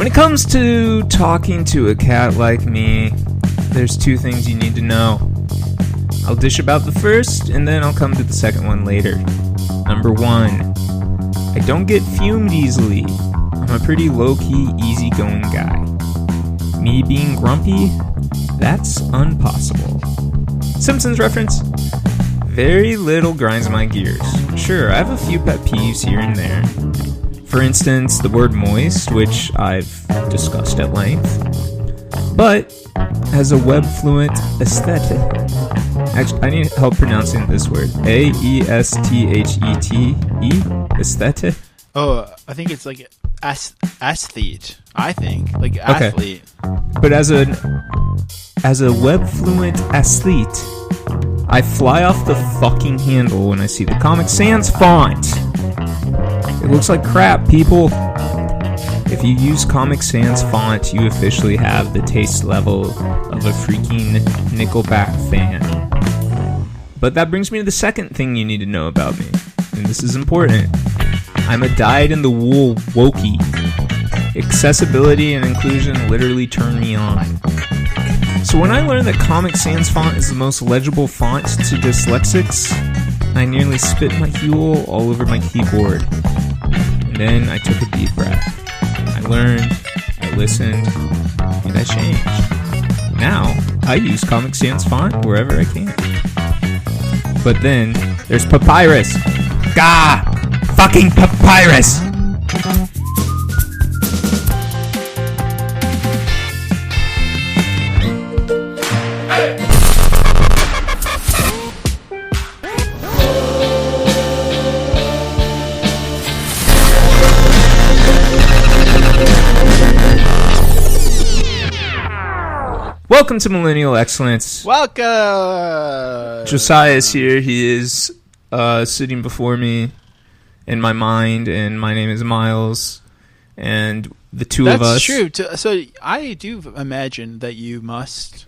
it comes to talking to a cat like me, there's two things you need to know. I'll dish about the first, and then I'll come to the second one later. Number one, I don't get fumed easily. I'm a pretty low-key, easygoing guy. Me being grumpy? That's impossible. Simpsons reference? Very little grinds my gears. Sure, I have a few pet peeves here and there. For instance, the word moist, which I've discussed at length. But, as a web-fluent aesthetic... Actually, I need help pronouncing this word. A-E-S-T-H-E-T-E? Aesthetic? Oh, I think it's like aesthete. I think. Like athlete. But as a web-fluent athlete, I fly off the fucking handle when I see the Comic Sans font. It looks like crap, people. If you use Comic Sans font, you officially have the taste level of a freaking Nickelback fan. But that brings me to the second thing you need to know about me. And this is important. I'm a dyed-in-the-wool wokey. Accessibility and inclusion literally turn me on. So when I learned that Comic Sans font is the most legible font to dyslexics, I nearly spit my Huel all over my keyboard. And then I took a deep breath. I learned, I listened, and I changed. Now, I use Comic Sans font wherever I can. But then, there's Papyrus. Gah! Fucking Papyrus! Welcome to Millennial Excellence. Welcome! Josiah is here. He is sitting before me in my mind, and my name is Miles, and the two of us... That's true. So I do imagine that you must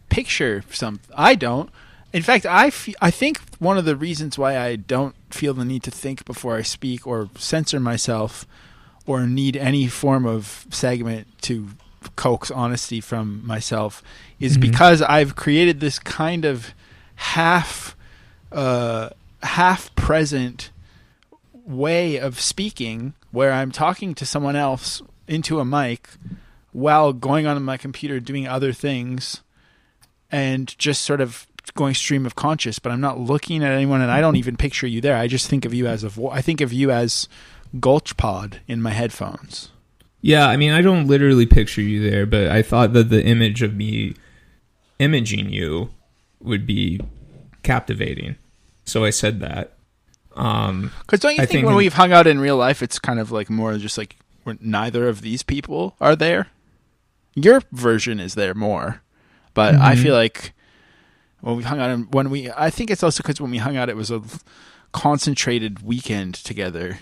picture something. I don't. In fact, I think one of the reasons why I don't feel the need to think before I speak or censor myself or need any form of segment to coax honesty from myself is because I've created this kind of half present way of speaking where I'm talking to someone else into a mic while going on my computer doing other things and just sort of going stream of conscious, but I'm not looking at anyone and I don't even picture you there. I just think of you as I think of you as Gulch Pod in my headphones. Yeah, I mean, I don't literally picture you there, but I thought that the image of me imaging you would be captivating. So I said that. Because don't you think when we've hung out in real life, it's kind of like more just like neither of these people are there? Your version is there more. But I feel like when we hung out, I think it's also because when we hung out, it was a concentrated weekend together.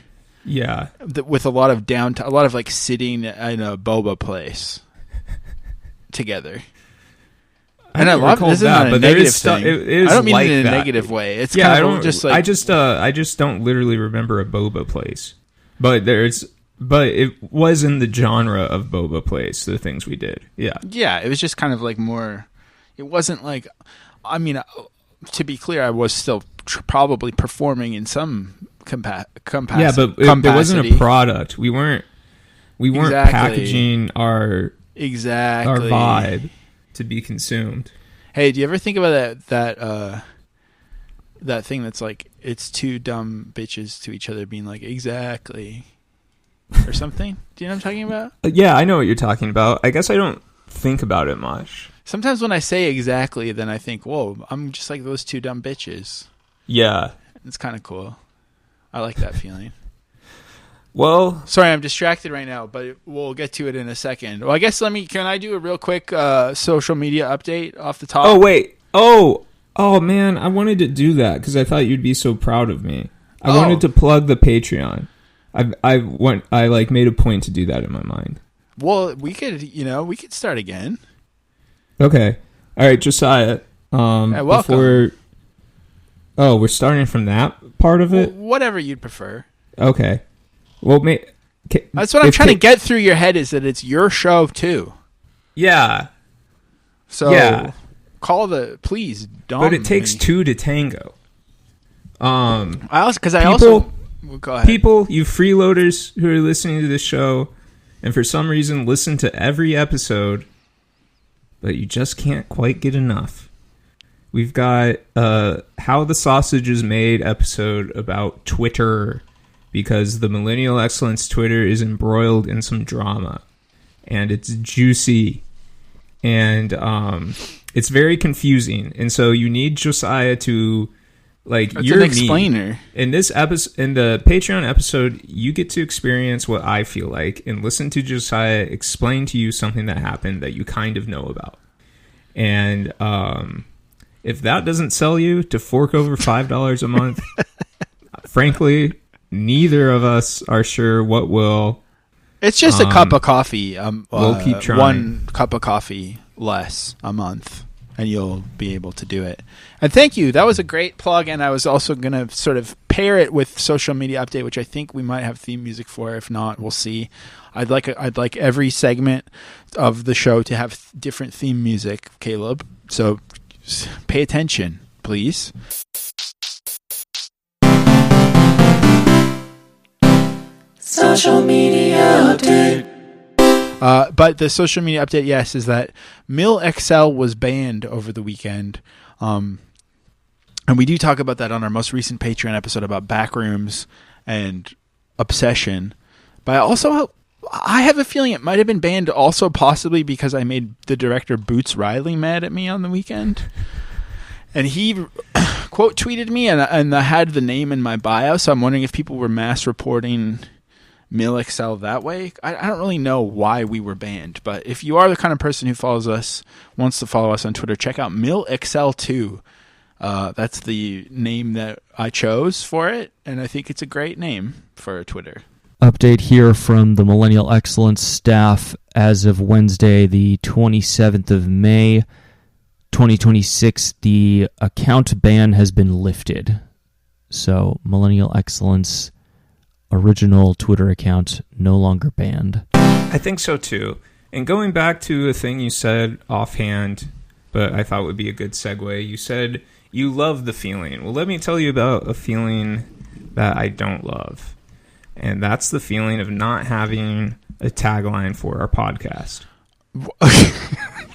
Yeah, with a lot of like sitting in a boba place together. And I love this. Isn't a negative thing. I don't mean like it in a negative way. It's kind of just like I just don't literally remember a boba place, but it was in the genre of boba place. The things we did, yeah. It was just kind of like more. It wasn't like, I mean, to be clear, I was still probably performing in some capacity. Yeah, but it wasn't a product. We weren't exactly packaging our exactly our vibe to be consumed. Hey, do you ever think about that thing that's like it's two dumb bitches to each other being like exactly or something? Do you know what I'm talking about? Yeah, I know what you're talking about. I guess I don't think about it much. Sometimes when I say exactly, then I think, whoa, I'm just like those two dumb bitches. Yeah. It's kind of cool. I like that feeling. Well, sorry, I'm distracted right now, but we'll get to it in a second. Well, I guess can I do a real quick social media update off the top? Oh, wait. Oh, man, I wanted to do that because I thought you'd be so proud of me. I wanted to plug the Patreon. I made a point to do that in my mind. Well, we could start again. Okay. All right, Josiah. Welcome. We're starting from that part of it? Well, whatever you'd prefer. Okay. Well, That's what I'm trying to get through your head, is that it's your show too. Yeah. So please don't. But it takes two to tango. Go ahead. People, you freeloaders who are listening to this show, and for some reason listen to every episode, but you just can't quite get enough. We've got How the Sausage is Made episode about Twitter, because the Millennial Excellence Twitter is embroiled in some drama, and it's juicy, and it's very confusing, and so you need Josiah to, like, you're an explainer. In this episode, in the Patreon episode, you get to experience what I feel like and listen to Josiah explain to you something that happened that you kind of know about. And if that doesn't sell you to fork over $5 a month, frankly, neither of us are sure what will. It's just a cup of coffee. We'll keep trying. 1 cup of coffee less a month, and you'll be able to do it. And thank you. That was a great plug, and I was also going to sort of pair it with social media update, which I think we might have theme music for. If not, we'll see. I'd like every segment of the show to have different theme music, Caleb. So pay attention, please. Social media update. But the social media update, yes, is that MilXL was banned over the weekend. And we do talk about that on our most recent Patreon episode about Backrooms and Obsession. But I have a feeling it might have been banned also possibly because I made the director Boots Riley mad at me on the weekend. And he quote tweeted me, and I had the name in my bio, so I'm wondering if people were mass reporting MilXL that way. I don't really know why we were banned, but if you are the kind of person who wants to follow us on Twitter, check out MilXL2. That's the name that I chose for it, and I think it's a great name for Twitter. Update here from the Millennial Excellence staff as of Wednesday, the 27th of May, 2026. The account ban has been lifted. So Millennial Excellence original Twitter account no longer banned. I think so too. And going back to a thing you said offhand, but I thought would be a good segue, you said you love the feeling. Well, let me tell you about a feeling that I don't love. And that's the feeling of not having a tagline for our podcast.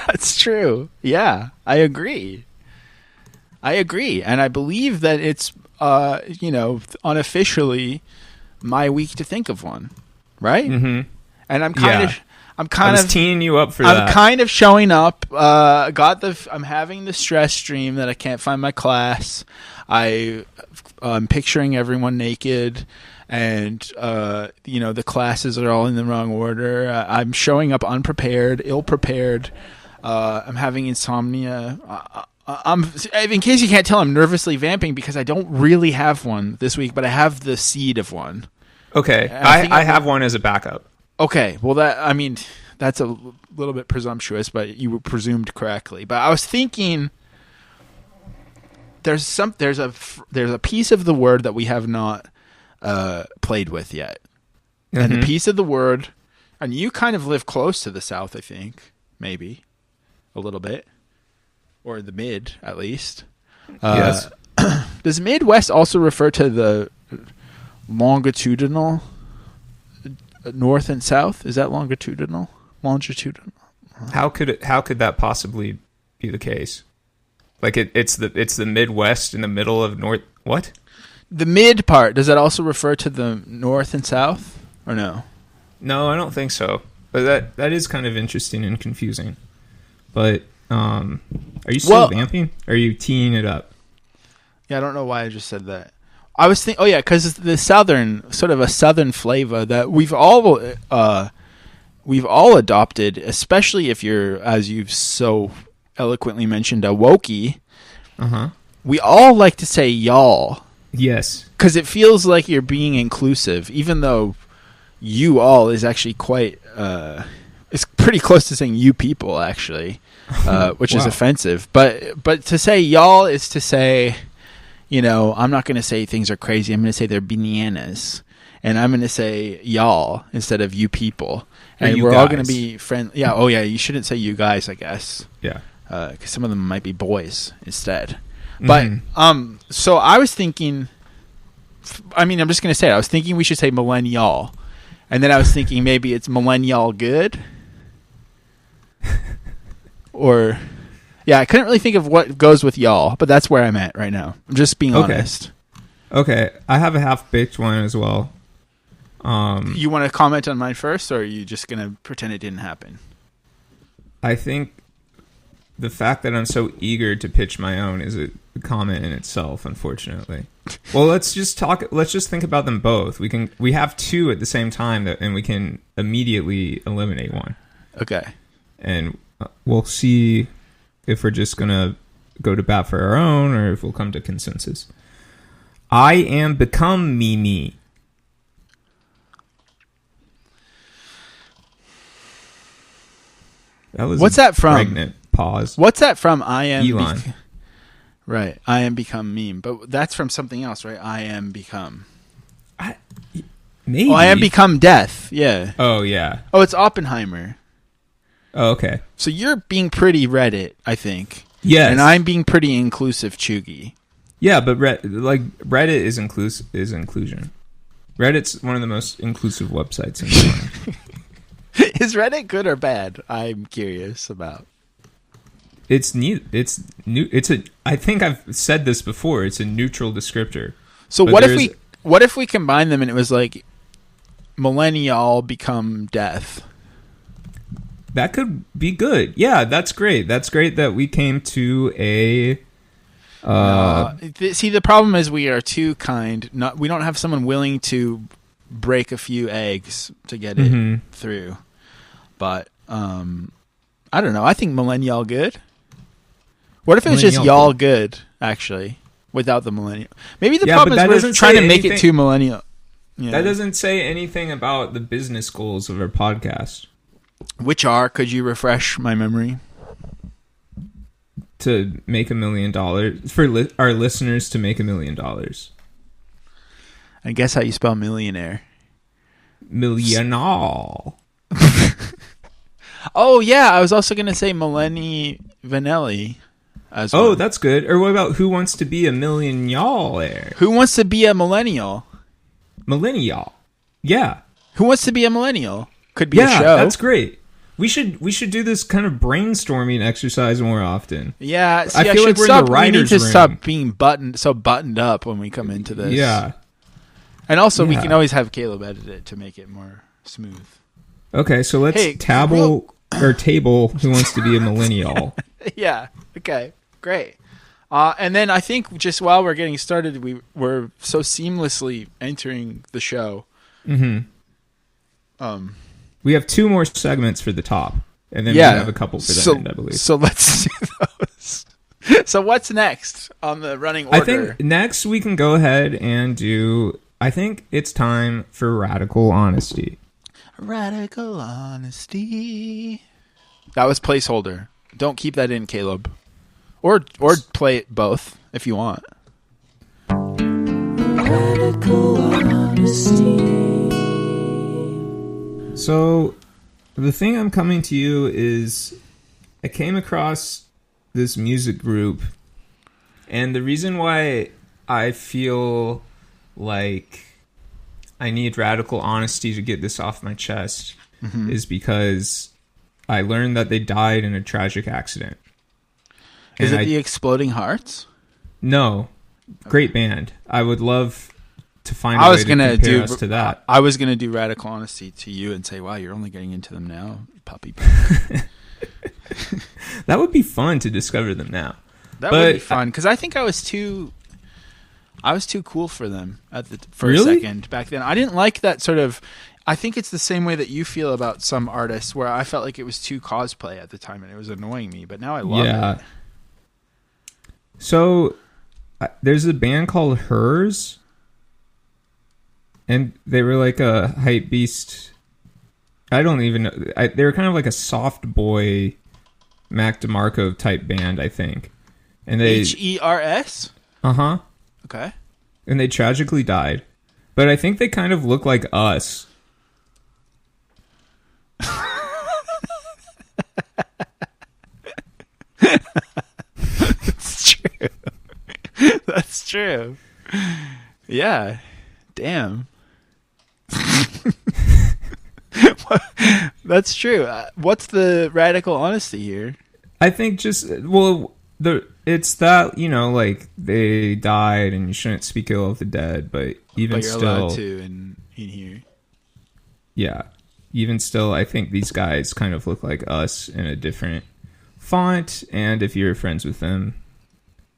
That's true. Yeah, I agree. And I believe that it's, unofficially my week to think of one, right? Mm-hmm. And I'm I was teeing you up for that. I'm kind of showing up. I'm having the stress stream that I can't find my class. I'm picturing everyone naked, and the classes are all in the wrong order. I'm showing up unprepared, ill-prepared. I'm having insomnia. In case you can't tell, I'm nervously vamping because I don't really have one this week, but I have the seed of one. Okay, I have one as a backup. Okay, well that's a little bit presumptuous, but you were presumed correctly. But I was thinking there's a piece of the word that we have not played with yet, and the piece of the word, and you kind of live close to the South, I think, maybe a little bit, or the mid at least. Yes. Does Midwest also refer to the longitudinal? North and south? Is that longitudinal? How could that possibly be the case? Like it's the Midwest in the middle of North. What? The mid part, does that also refer to the north and south, or no? No, I don't think so. But that is kind of interesting and confusing. But are you still vamping? Or are you teeing it up? Yeah, I don't know why I just said that. I was thinking, because the sort of a southern flavor that we've all adopted, especially if you're, as you've so eloquently mentioned, a wokey. Uh-huh. We all like to say y'all. Yes. Because it feels like you're being inclusive, even though you all is actually quite, it's pretty close to saying you people, actually, which is offensive. But to say y'all is to say, I'm not going to say things are crazy. I'm going to say they're bananas. and I'm going to say y'all instead of you people. And you we're all going to guys. be friendly. Yeah, oh yeah, you shouldn't say you guys, I guess. Yeah. Because some of them might be boys instead. But, so I was thinking, I'm just going to say it. I was thinking we should say millennial. And then I was thinking maybe it's millennial good. Or, yeah, I couldn't really think of what goes with y'all, but that's where I'm at right now. I'm just being honest. Okay, I have a half-baked one as well. You want to comment on mine first, or are you just going to pretend it didn't happen? I think the fact that I'm so eager to pitch my own is a comment in itself, unfortunately. Well, let's just think about them both. We have two at the same time, and we can immediately eliminate one. Okay. And we'll see if we're just going to go to bat for our own or if we'll come to consensus. I am become me. That was What's that from? Pregnant pause. What's that from? I am Elon. Right. I am become meme. But that's from something else, right? I am become. Maybe. Oh, I am become death. Yeah. Oh, yeah. Oh, it's Oppenheimer. Oh, okay. So you're being pretty Reddit, I think. Yes. And I'm being pretty inclusive Chugi. Yeah, but Reddit is inclusion. Reddit's one of the most inclusive websites in the world. Is Reddit good or bad? I'm curious about. It's neat. It's new. I think I've said this before. It's a neutral descriptor. So But what if we combine them and it was like millennial become death? That could be good. Yeah, that's great. That's great that we came to a. See, the problem is we are too kind. We don't have someone willing to break a few eggs to get it through. But I don't know. I think millennial good. What if it was just Millennial y'all good, actually, without the millennial? Maybe the Yeah, problem but that is we're doesn't trying say to make it anything- too millennial. Yeah. That doesn't say anything about the business goals of our podcast. Which are? Could you refresh my memory? To make $1 million for our listeners to make $1 million. I guess how you spell millionaire. Millional. Oh yeah, I was also gonna say Millenni Vanelli. As Oh, well. that's good. Or what about Who Wants to Be a Millionaire? Who wants to be a millennial? Millennial. Yeah. Who wants to be a millennial? Could be a Yeah, show. that's great. We should do this kind of brainstorming exercise more often. Yeah, see, I feel like should we're in the we need writer's to room. stop being buttoned up when we come into this. Yeah. And also, we Yeah. can always have Caleb edit it to make it more smooth. Okay, so let's Hey, table Who Wants to Be a Millennial. Yeah. Okay. Great. And then I think just while we're getting started, we're so seamlessly entering the show. We have 2 more segments for the top, and then we have a couple for the end, I believe. So let's do those. So what's next on the running order? I think next we can go ahead and do. I think it's time for radical honesty. Radical honesty. That was placeholder. Don't keep that in, Caleb. Or play it both if you want. Radical honesty. So, the thing I'm coming to you is I came across this music group, and the reason why I feel like I need radical honesty to get this off my chest is because I learned that they died in a tragic accident. Is And it the Exploding Hearts? No. Great band. I would love to find I a was way to gonna compare do us to that. I was gonna do radical honesty to you and say, "Wow, you're only getting into them now, puppy." That would be fun to discover them now. That But would be fun because I think I was too cool for them for Really? a second back then. I didn't like that sort of. I think it's the same way that you feel about some artists, where I felt like it was too cosplay at the time and it was annoying me. But now I love it. So, there's a band called Hers, and they were like a hype beast. I don't even know. They were kind of like a soft boy Mac DeMarco type band, I think. And they HERS. Uh-huh. Okay. And they tragically died. But I think they kind of look like us. That's true. That's true. Yeah. Damn. That's true. What's the radical honesty here? I think just, well, it's that, you know, like, they died and you shouldn't speak ill of the dead, but even But you're still... allowed to in here. Yeah. Even still, I think these guys kind of look like us in a different font, and if you're friends with them,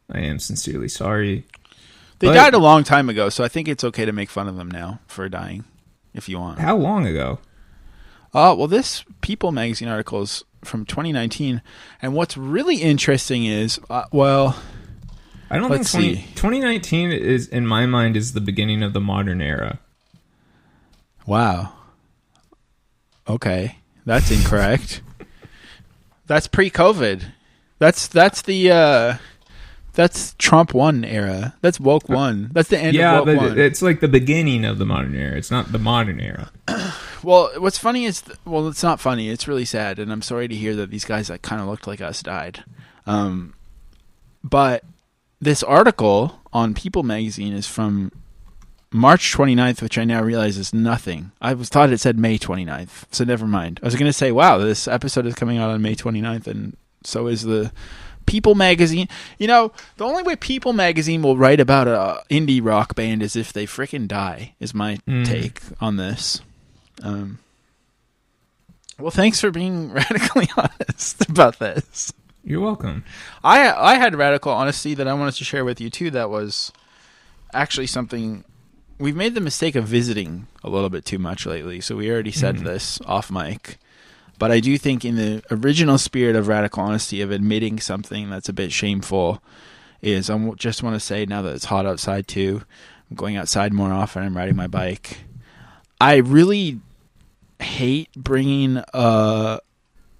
I am sincerely sorry. They But- died a long time ago, so I think it's okay to make fun of them now for dying, if you want. How long ago? Well, this People magazine article is from 2019, and what's really interesting is, I don't Let's think see. 2019 is, in my mind, is the beginning of the modern era. wow. Okay, that's incorrect. That's pre-COVID. That's Trump 1 era. That's woke 1. That's the end Yeah, of woke but 1. it's like the beginning of the modern era. It's not the modern era. Well, what's funny is, well, it's not funny. It's really sad, and I'm sorry to hear that these guys that kind of looked like us died. But this article on People magazine is from March 29th, which I now realize is nothing. I thought it said May 29th, so never mind. I was going to say, wow, this episode is coming out on May 29th, and so is the People magazine. You know, the only way People magazine will write about a indie rock band is if they frickin' die, is my take on this. Well, thanks for being radically honest about this. You're welcome. I had radical honesty that I wanted to share with you too. That was actually something we've made the mistake of visiting a little bit too much lately. So we already said this off mic, but I do think in the original spirit of radical honesty of admitting something that's a bit shameful is I just want to say, now that it's hot outside too, I'm going outside more often. I'm riding my bike. I really hate bringing a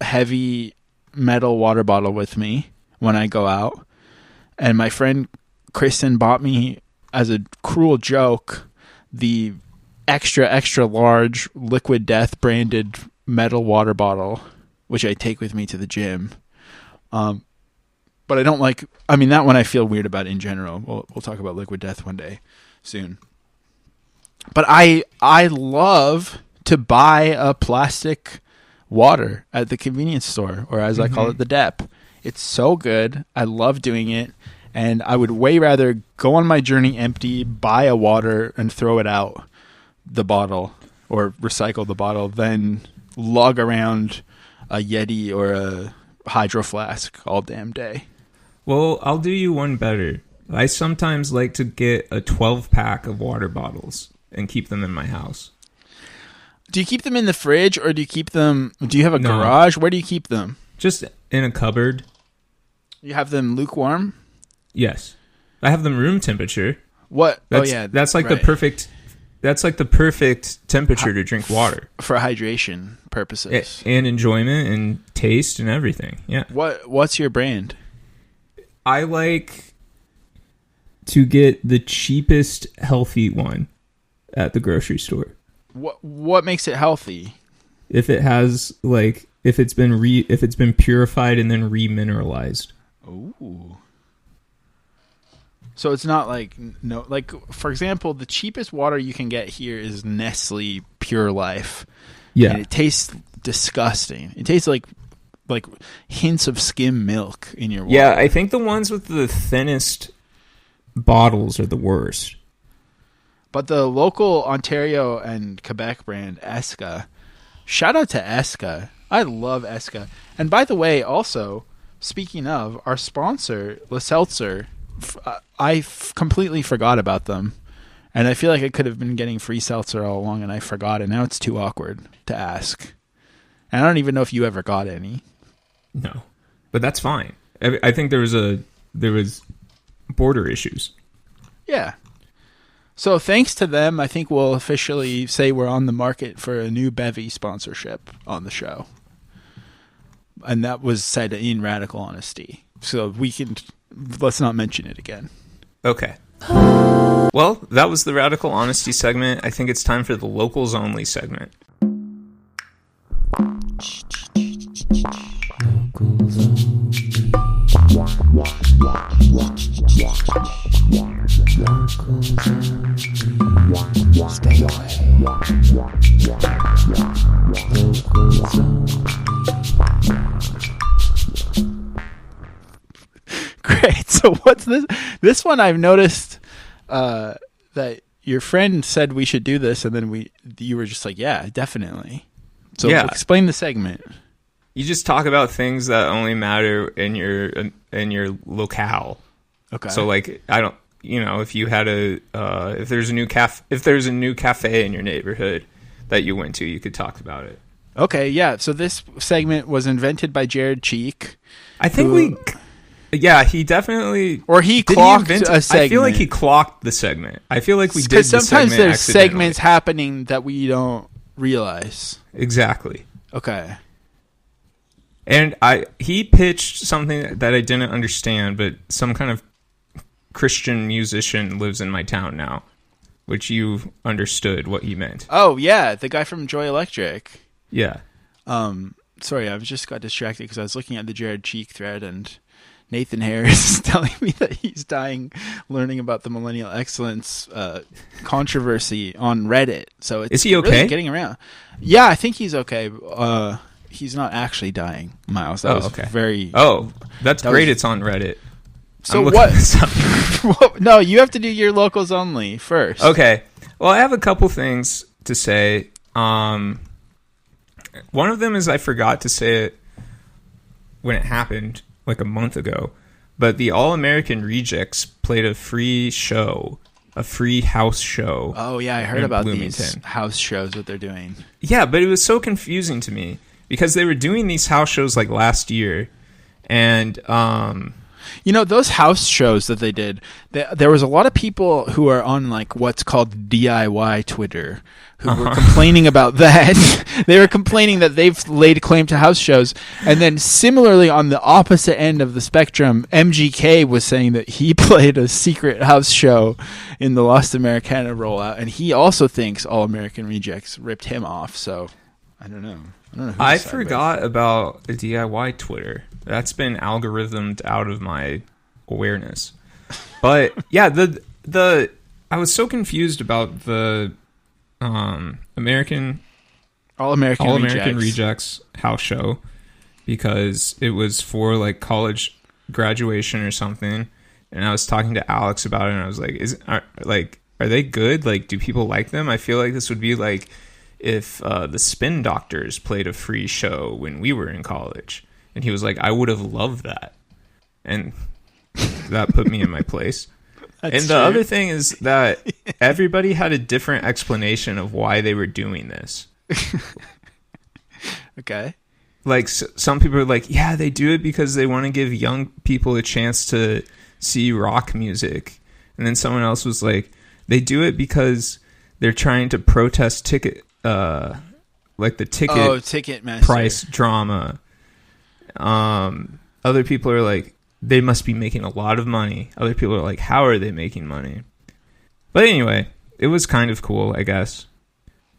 heavy metal water bottle with me when I go out. And my friend Kristen bought me, as a cruel joke, the extra large Liquid Death branded metal water bottle, which I take with me to the gym. But I don't like, I mean, that one I feel weird about in general. We'll talk about Liquid Death one day soon. But I love to buy a plastic water at the convenience store, or as I call it, the DEP. It's so good. I love doing it. And I would way rather go on my journey empty, buy a water, and throw it out the bottle or recycle the bottle than lug around a Yeti or a Hydro Flask all damn day. Well, I'll do you one better. I sometimes like to get a 12-pack of water bottles and keep them in my house. Do you keep them in the fridge, or do you have a No. garage? Where do you keep them? Just in a cupboard. You have them lukewarm? Yes. I have them room temperature. What? That's, oh yeah, That's like right. the perfect temperature to drink water. For hydration purposes. And enjoyment and taste and everything. Yeah. What's your brand? I like to get the cheapest healthy one at the grocery store. What makes it healthy? If it has if it's been purified and then remineralized. Ooh. So it's not for example, the cheapest water you can get here is Nestle Pure Life. Yeah. And it tastes disgusting. It tastes like hints of skim milk in your water. Yeah, I think the ones with the thinnest bottles are the worst. But the local Ontario and Quebec brand, Eska, shout out to Eska. I love Eska. And by the way, also, speaking of, our sponsor, La Seltzer, I completely forgot about them. And I feel like I could have been getting free seltzer all along, and I forgot it. Now it's too awkward to ask. And I don't even know if you ever got any. No. But that's fine. I think there was border issues. Yeah. So thanks to them, I think we'll officially say we're on the market for a new Bevy sponsorship on the show. And that was said in radical honesty. So let's not mention it again. Okay. Well, that was the Radical Honesty segment. I think it's time for the Locals Only segment. Stay away. Great. So what's this? This one I've noticed that your friend said we should do this, and then you were just like, yeah, definitely. So explain the segment. You just talk about things that only matter in your locale. Okay. So like if you had if there's a new cafe in your neighborhood that you went to, you could talk about it. Okay, yeah. So this segment was invented by Jared Cheek. I think he definitely... Or he clocked a segment. I feel like he clocked the segment. I feel like we did the segment sometimes there's accidentally. segments happening that we don't realize. Exactly. Okay. And he pitched something that I didn't understand, but some kind of Christian musician lives in my town now, which you understood what he meant. Oh, yeah. The guy from Joy Electric. Yeah. Sorry, I just got distracted because I was looking at the Jared Cheek thread, and Nathan Harris is telling me that he's dying learning about the Millennial Excellence controversy on Reddit. So it's Is he okay? Really getting around. Yeah, I think he's okay. He's not actually dying, Miles. That was okay. Very... Oh, that's great. It's on Reddit. So what? No, you have to do your locals only first. Okay. Well, I have a couple things to say. One of them is I forgot to say it when it happened, like a month ago. But the All American Rejects played a free house show. Oh, yeah, I heard about these house shows, what they're doing. Yeah, but it was so confusing to me because they were doing these house shows like last year. And those house shows that they did, there was a lot of people who are on like what's called DIY Twitter who were complaining about that. They were complaining that they've laid claim to house shows. And then similarly on the opposite end of the spectrum, MGK was saying that he played a secret house show in the Lost Americana rollout. And he also thinks All American Rejects ripped him off. So I don't know. I forgot about the DIY Twitter. That's been algorithmed out of my awareness. But yeah, I was so confused about the All American Rejects house show because it was for like college graduation or something. And I was talking to Alex about it, and I was like, are they good? Like, do people like them? I feel like this would be like if the Spin Doctors played a free show when we were in college. And he was like, I would have loved that. And that put me in my place. And the other thing is that everybody had a different explanation of why they were doing this. Okay. Like, some people are like, yeah, they do it because they want to give young people a chance to see rock music. And then someone else was like, they do it because they're trying to protest ticket price drama. Other people are like, they must be making a lot of money. Other people are like, how are they making money? But anyway, it was kind of cool, I guess.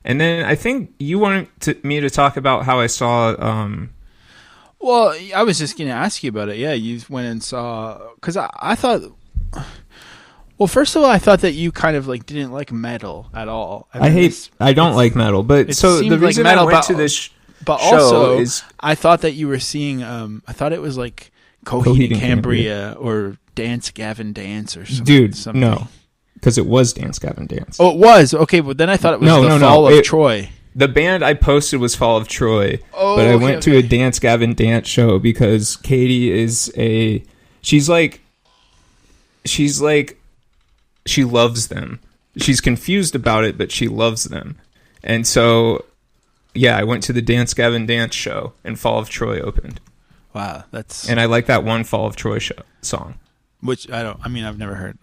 And then I think you wanted me to talk about how I saw... Well, I was just going to ask you about it. Yeah, you went and saw... Because I thought... Well, first of all, I thought that you kind of like didn't like metal at all. I don't like metal, but so the reason I went to this but show also, is... I thought that you were seeing... I thought it was like Coheed and Cambria or Dance Gavin Dance or something. Dude, no. Because it was Dance Gavin Dance. Oh, it was? Okay, but then I thought it was Fall of Troy. The band I posted was Fall of Troy, but I went to a Dance Gavin Dance show because Katie is she's like, she loves them. She's confused about it, but she loves them. And so, yeah, I went to the Dance Gavin Dance show, and Fall of Troy opened. Wow, and I like that one Fall of Troy song. Which I've never heard.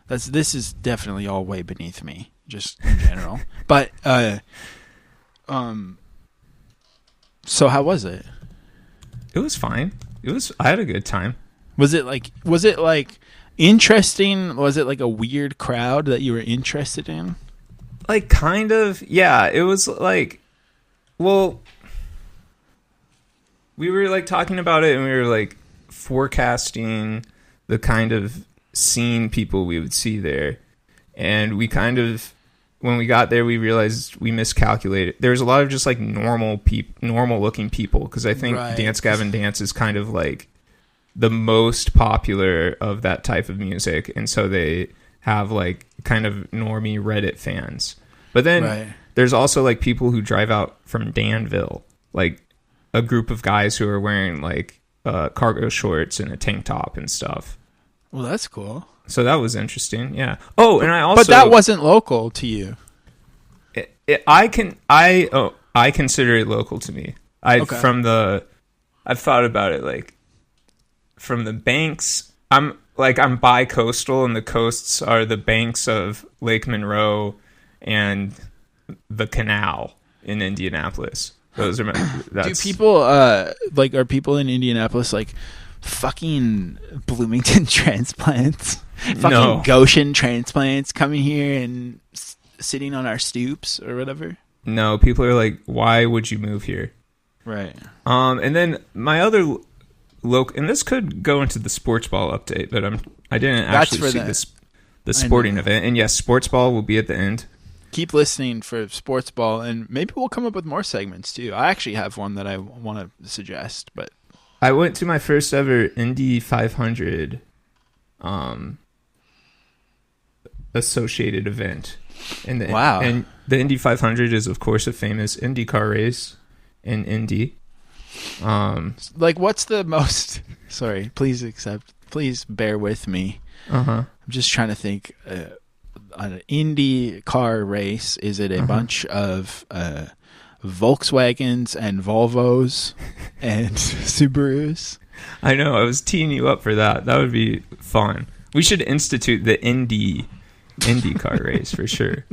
This is definitely all way beneath me, just in general. But so how was it? It was fine. I had a good time. Was it like interesting? Was it like a weird crowd that you were interested in? Like, kind of, yeah. It was like, well, we were like talking about it, and we were like forecasting the kind of scene people we would see there. And we kind of, when we got there, we realized we miscalculated. There was a lot of just like normal looking people, because I think Dance Gavin Dance is kind of like the most popular of that type of music, and so they have like kind of normie Reddit fans. But then there's also like people who drive out from Danville, like a group of guys who are wearing like cargo shorts and a tank top and stuff. Well, that's cool. So that was interesting, yeah. Oh, and I also, but that wasn't local to you. I consider it local to me. I've thought about it, like from the banks. I'm bi-coastal, and the coasts are the banks of Lake Monroe and the canal in Indianapolis. Those are do people are people in Indianapolis like fucking Bloomington transplants? Fucking Goshen transplants coming here and sitting on our stoops or whatever? No, people are like, why would you move here? Right. And then my other local, and this could go into the sports ball update, but I didn't actually see the sporting event. And yes, sports ball will be at the end. Keep listening for sports ball, and maybe we'll come up with more segments too. I actually have one that I want to suggest, but I went to my first ever Indy 500 associated event. And and the Indy 500 is, of course, a famous IndyCar race in Indy. Like, what's the most... Sorry, please bear with me. I'm just trying to think. An Indy car race, is it a bunch of Volkswagens and Volvos and Subarus? I know, I was teeing you up for that. That would be fun. We should institute the Indy car race for sure.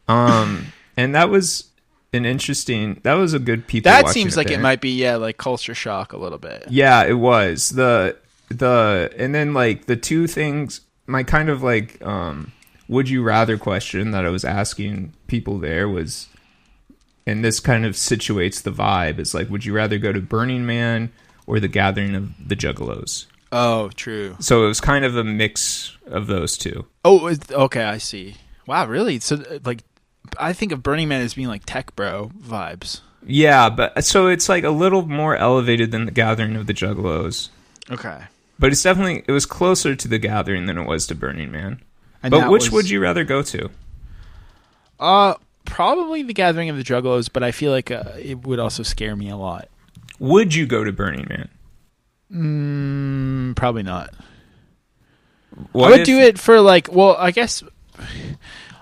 And that was that was a good people that watching seems like event. It might be like culture shock a little bit. Yeah, it was and then like the two things, my kind of like would you rather question that I was asking people there was, and this kind of situates the vibe, is like, would you rather go to Burning Man or the Gathering of the Juggalos? Oh, true. So it was kind of a mix of those two. Oh, okay, I see. Wow, really? So like, I think of Burning Man as being like tech bro vibes. Yeah, but so it's like a little more elevated than the Gathering of the Juggalos. Okay. But it was closer to the Gathering than it was to Burning Man. And but which would you rather go to? Probably the Gathering of the Juggalos, but I feel like it would also scare me a lot. Would you go to Burning Man? Probably not. I would do it for like, well, I guess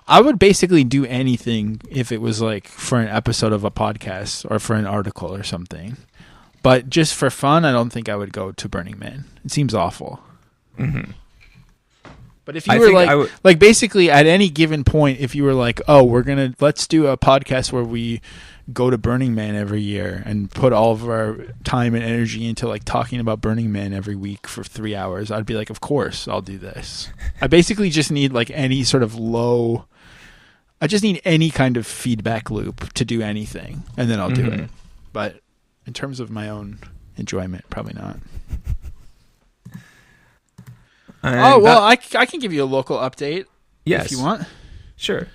I would basically do anything if it was like for an episode of a podcast or for an article or something. But just for fun, I don't think I would go to Burning Man. It seems awful. Mm-hmm. But if you were like basically at any given point, if you were like, oh, let's do a podcast where we go to Burning Man every year and put all of our time and energy into like talking about Burning Man every week for 3 hours, I'd be like, of course, I'll do this. I basically just need like any sort of I just need any kind of feedback loop to do anything, and then I'll do it. But in terms of my own enjoyment, probably not. I can give you a local update. Yes. If you want. Sure.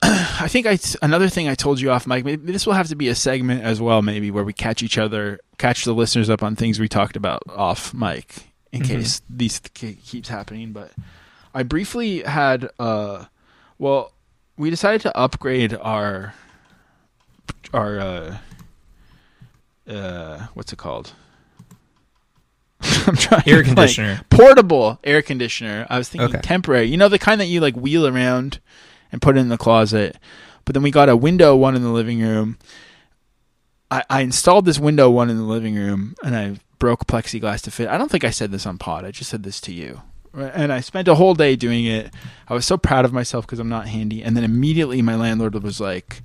I think another thing I told you off mic, maybe this will have to be a segment as well, maybe, where we catch the listeners up on things we talked about off mic, in case these keeps happening. But I briefly had, we decided to upgrade our what's it called? I'm trying air conditioner. Portable air conditioner. I was thinking temporary. You know, the kind that you like wheel around and put it in the closet. But then we got a window one in the living room. I installed this window one in the living room, and I broke plexiglass to fit. I don't think I said this on pod. I just said this to you. And I spent a whole day doing it. I was so proud of myself because I'm not handy. And then immediately my landlord was like,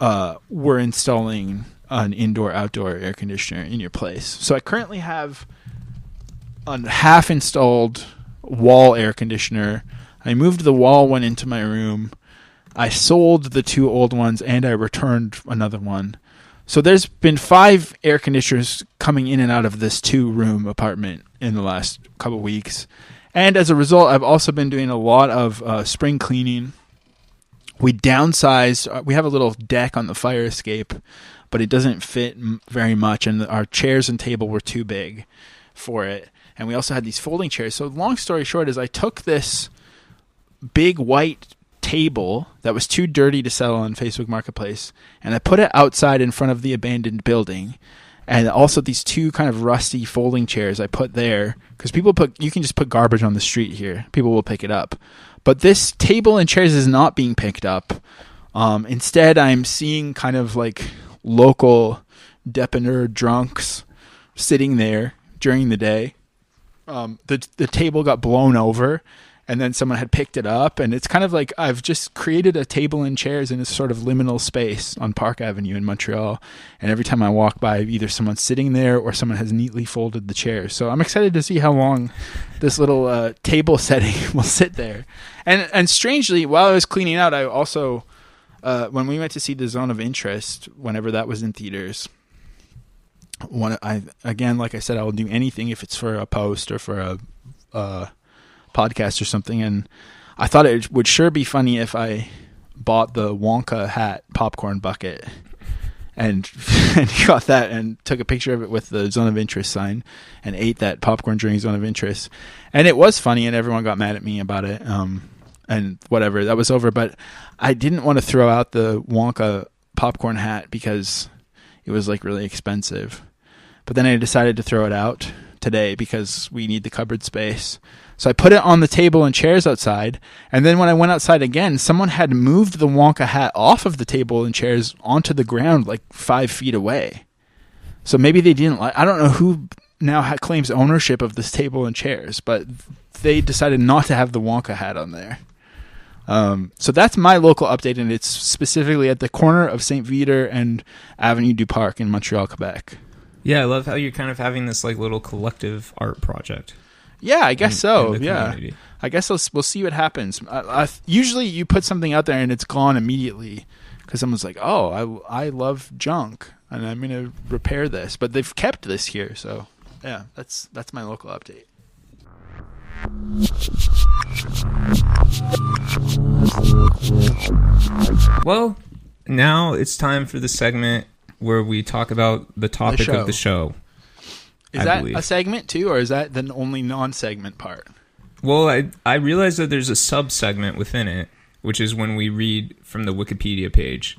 we're installing an indoor-outdoor air conditioner in your place. So I currently have a half installed wall air conditioner. I moved the wall one into my room. I sold the 2 old ones, and I returned another one. So there's been 5 air conditioners coming in and out of this 2-room apartment in the last couple weeks. And as a result, I've also been doing a lot of spring cleaning. We downsized. We have a little deck on the fire escape, but it doesn't fit very much, and our chairs and table were too big for it. And we also had these folding chairs. So long story short is I took this big white table that was too dirty to sell on Facebook Marketplace, and I put it outside in front of the abandoned building. And also these 2 kind of rusty folding chairs I put there, because you can just put garbage on the street here. People will pick it up. But this table and chairs is not being picked up. Instead, I'm seeing kind of like local depanneur drunks sitting there during the day. The table got blown over, and then someone had picked it up, and it's kind of like I've just created a table and chairs in a sort of liminal space on Park Avenue in Montreal, and every time I walk by, either someone's sitting there or someone has neatly folded the chairs. So I'm excited to see how long this little table setting will sit there. And strangely, while I was cleaning out, I also, when we went to see The Zone of Interest, whenever that was in theaters, like I said, I will do anything if it's for a post or for a podcast or something, and I thought it would sure be funny if I bought the Wonka hat popcorn bucket and got that and took a picture of it with the Zone of Interest sign and ate that popcorn during Zone of Interest. And it was funny, and everyone got mad at me about it, and whatever, that was over. But I didn't want to throw out the Wonka popcorn hat because it was like really expensive. But then I decided to throw it out today because we need the cupboard space. So I put it on the table and chairs outside, and then when I went outside again, someone had moved the Wonka hat off of the table and chairs onto the ground like 5 feet away. So maybe they didn't like. I don't know who now claims ownership of this table and chairs, but they decided not to have the Wonka hat on there. So that's my local update, and it's specifically at the corner of St. Viateur and Avenue du Parc in Montreal, Quebec. Yeah, I love how you're kind of having this like little collective art project. Yeah, I guess so. Yeah, community. I guess we'll see what happens. Usually, you put something out there and it's gone immediately because someone's like, "Oh, I love junk and I'm going to repair this," but they've kept this here. So, yeah, that's my local update. Well, now it's time for the segment where we talk about the topic of the show. Is that a segment too, or is that the only non-segment part? Well, I realize that there's a sub-segment within it, which is when we read from the Wikipedia page.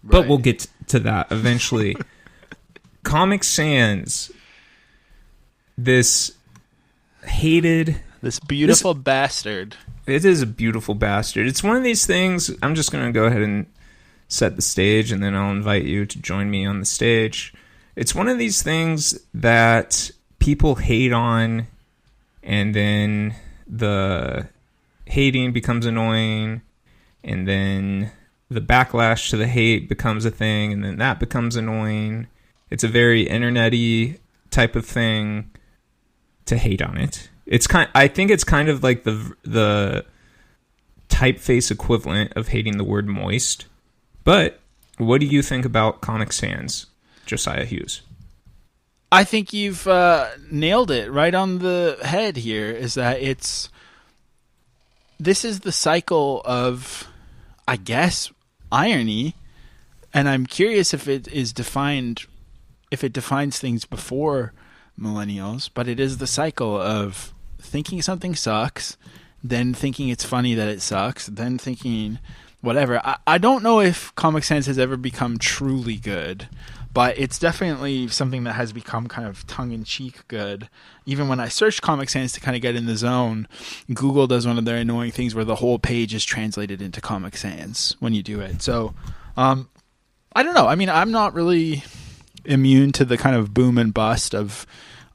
Right. But we'll get to that eventually. Comic Sans. This beautiful bastard. It is a beautiful bastard. It's one of these things. I'm just going to go ahead and set the stage, and then I'll invite you to join me on the stage. It's one of these things that people hate on, and then the hating becomes annoying, and then the backlash to the hate becomes a thing, and then that becomes annoying. It's a very internet-y type of thing to hate on it. I think it's kind of like the typeface equivalent of hating the word moist. But what do you think about Comic Sans, Josiah Hughes? I think you've nailed it right on the head here, is that this is the cycle of, I guess, irony, and I'm curious if it defines things before millennials, but it is the cycle of thinking something sucks, then thinking it's funny that it sucks, then thinking whatever. I don't know if Comic Sans has ever become truly good, but it's definitely something that has become kind of tongue-in-cheek good. Even when I search Comic Sans to kind of get in the zone, Google does one of their annoying things where the whole page is translated into Comic Sans when you do it. So, I don't know. I mean, I'm not really immune to the kind of boom and bust of